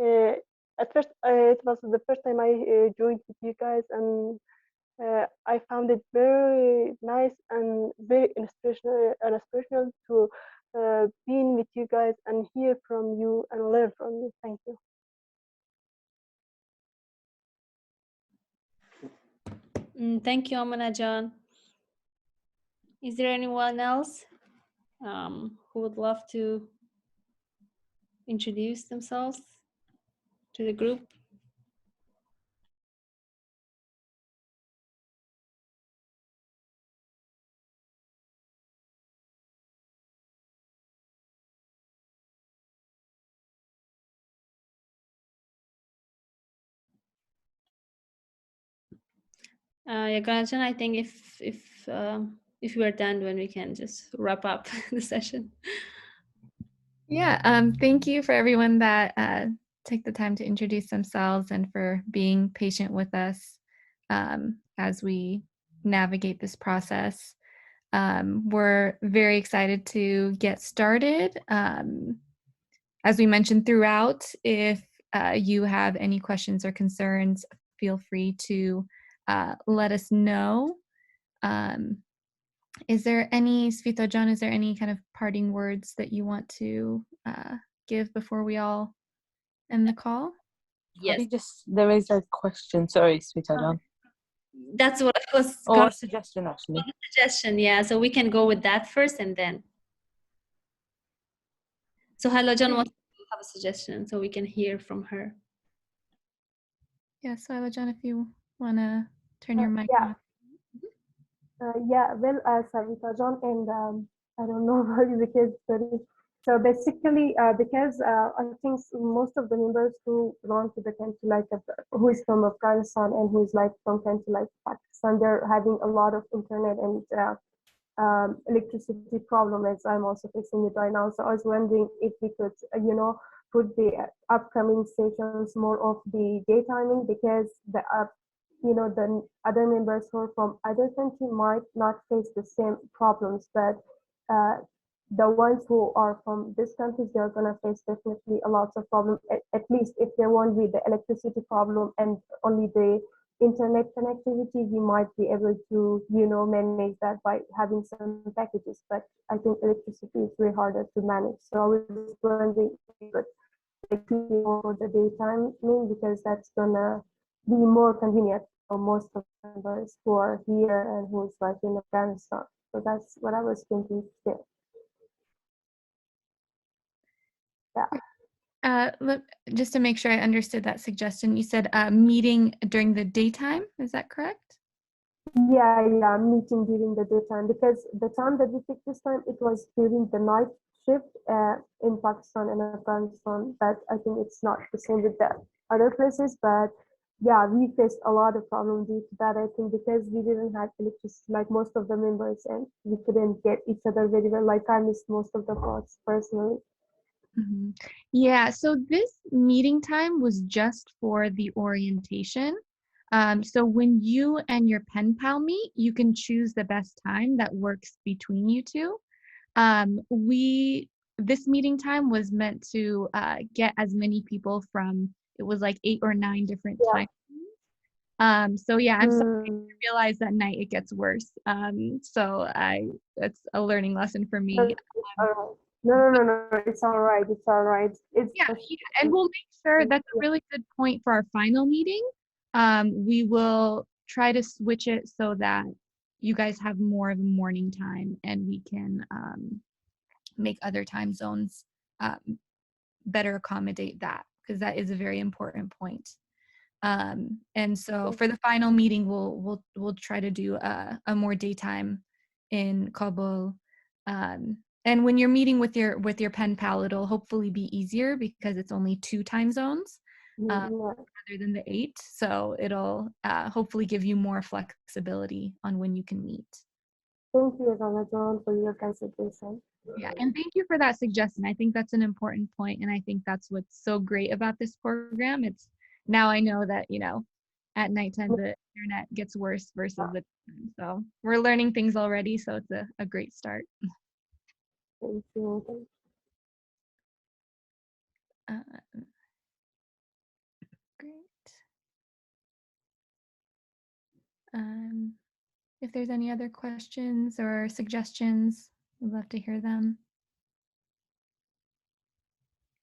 uh, at first it was the first time I joined with you guys, and I found it very nice and very inspirational to being with you guys and hear from you and learn from you. Thank you. Thank you, Amina Jan. Is there anyone else who would love to introduce themselves to the group? Yeah, Ganajan, I think if you are done, when we can just wrap up the session. Yeah, thank you for everyone that took the time to introduce themselves and for being patient with us as we navigate this process. We're very excited to get started. as we mentioned throughout, if you have any questions or concerns, feel free to let us know. Is there any, Svita John, is there any kind of parting words that you want to give before we all end the call? Yes. There is a question. Sorry, sweetheart John. That's what I was Or a suggestion, actually. Suggestion, yeah. So we can go with that first and then. So Hala John wants to have a suggestion so we can hear from her. Yeah, so Hala John, if you want to turn your mic on. Yeah, well, Savita John, and I don't know about you because so basically, because I think most of the members who belong to the country, like who is from Afghanistan and who is like from country like Pakistan, they're having a lot of internet and electricity problem, as I'm also facing it right now. So I was wondering if we could, put the upcoming sessions more of the day timing, because the the other members who are from other country might not face the same problems, but uh, the ones who are from this country, they're going to face definitely a lot of problems, at least if there won't be the electricity problem and only the internet connectivity, we might be able to, manage that by having some packages. But I think electricity is way harder to manage. So I was wondering if we could for the daytime, because that's gonna be more convenient for most of the members who are here and who's like in Afghanistan. So that's what I was thinking still. Yeah. Just to make sure I understood that suggestion, you said meeting during the daytime. Is that correct? Yeah, meeting during the daytime, because the time that we picked this time, it was during the night shift in Pakistan and Afghanistan. But I think it's not the same with the other places. But yeah, we faced a lot of problems due to that, I think, because we didn't have electricity like most of the members, and we couldn't get each other very well. Like I missed most of the calls personally. Mm-hmm. Yeah, so this meeting time was just for the orientation. So when you and your pen pal meet, you can choose the best time that works between you two. This meeting time was meant to get as many people from, it was like 8 or 9 different times. So yeah, I'm sorry to realize that night it gets worse. So that's a learning lesson for me. No, it's all right. It's all right. Yeah, and we'll make sure that's a really good point for our final meeting. We will try to switch it so that you guys have more of a morning time, and we can make other time zones better accommodate that, because that is a very important point. And so for the final meeting, we'll try to do a more daytime in Kabul. And when you're meeting with your pen pal, it'll hopefully be easier because it's only 2 time zones rather than the 8. So it'll hopefully give you more flexibility on when you can meet. Thank you, John, for your consideration. Yeah, and thank you for that suggestion. I think that's an important point, and I think that's what's so great about this program. It's now I know that, at nighttime the internet gets worse versus the time. So we're learning things already, so it's a great start. Thank you. Great. If there's any other questions or suggestions, we'd love to hear them.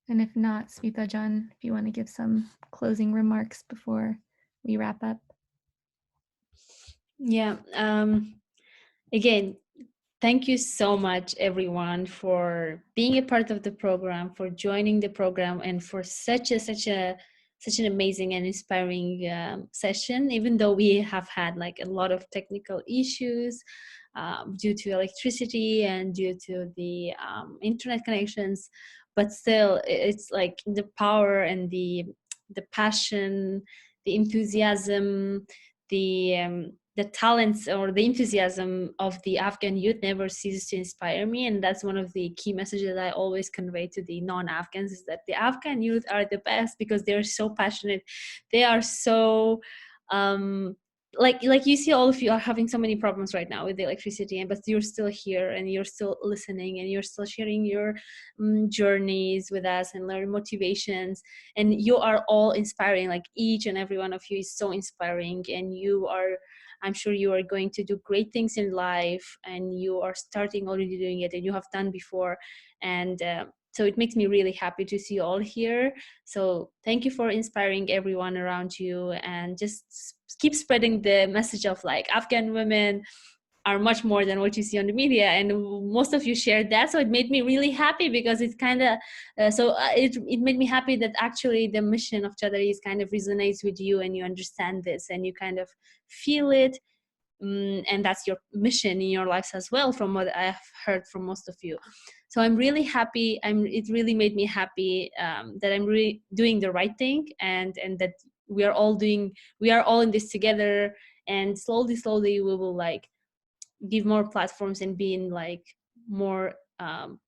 And if not, Svita John, if you want to give some closing remarks before we wrap up. Yeah. Again, thank you so much, everyone, for being a part of the program, for joining the program, and for such an amazing and inspiring session. Even though we have had like a lot of technical issues due to electricity and due to the internet connections, but still, it's like the power and the passion, the enthusiasm, the talents or the enthusiasm of the Afghan youth never ceases to inspire me. And that's one of the key messages that I always convey to the non-Afghans, is that the Afghan youth are the best because they're so passionate. They are so like you see, all of you are having so many problems right now with the electricity, but you're still here and you're still listening and you're still sharing your journeys with us and learn motivations, and you are all inspiring. Like each and every one of you is so inspiring, and I'm sure you are going to do great things in life, and you are starting already doing it, and you have done before. And so it makes me really happy to see you all here. So thank you for inspiring everyone around you, and just keep spreading the message of like Afghan women are much more than what you see on the media, and most of you shared that. So it made me really happy, because it's kind of it made me happy that actually the mission of Chadari is kind of resonates with you, and you understand this and you kind of feel it. And that's your mission in your lives as well, from what I've heard from most of you. So I'm really happy. It really made me happy that I'm really doing the right thing, and that we are all in this together. And slowly we will like give more platforms and be in like more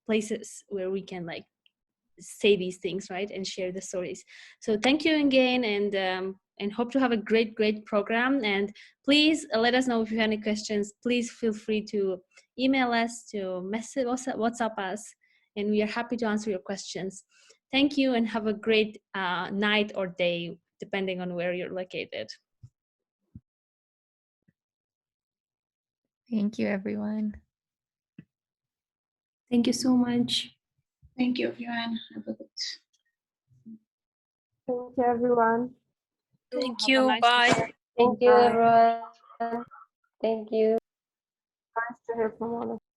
places where we can like say these things, right, and share the stories. So thank you again, and hope to have a great program. And please let us know if you have any questions. Please feel free to email us, to message WhatsApp us, and we are happy to answer your questions. Thank you, and have a great night or day, depending on where you're located. Thank you, everyone. Thank you so much. Thank you, everyone. Have a good. Thank you, everyone. Thank Have a you. nice Bye. day. Thank you, Bye. everyone. Thank you. Nice to hear from all of you.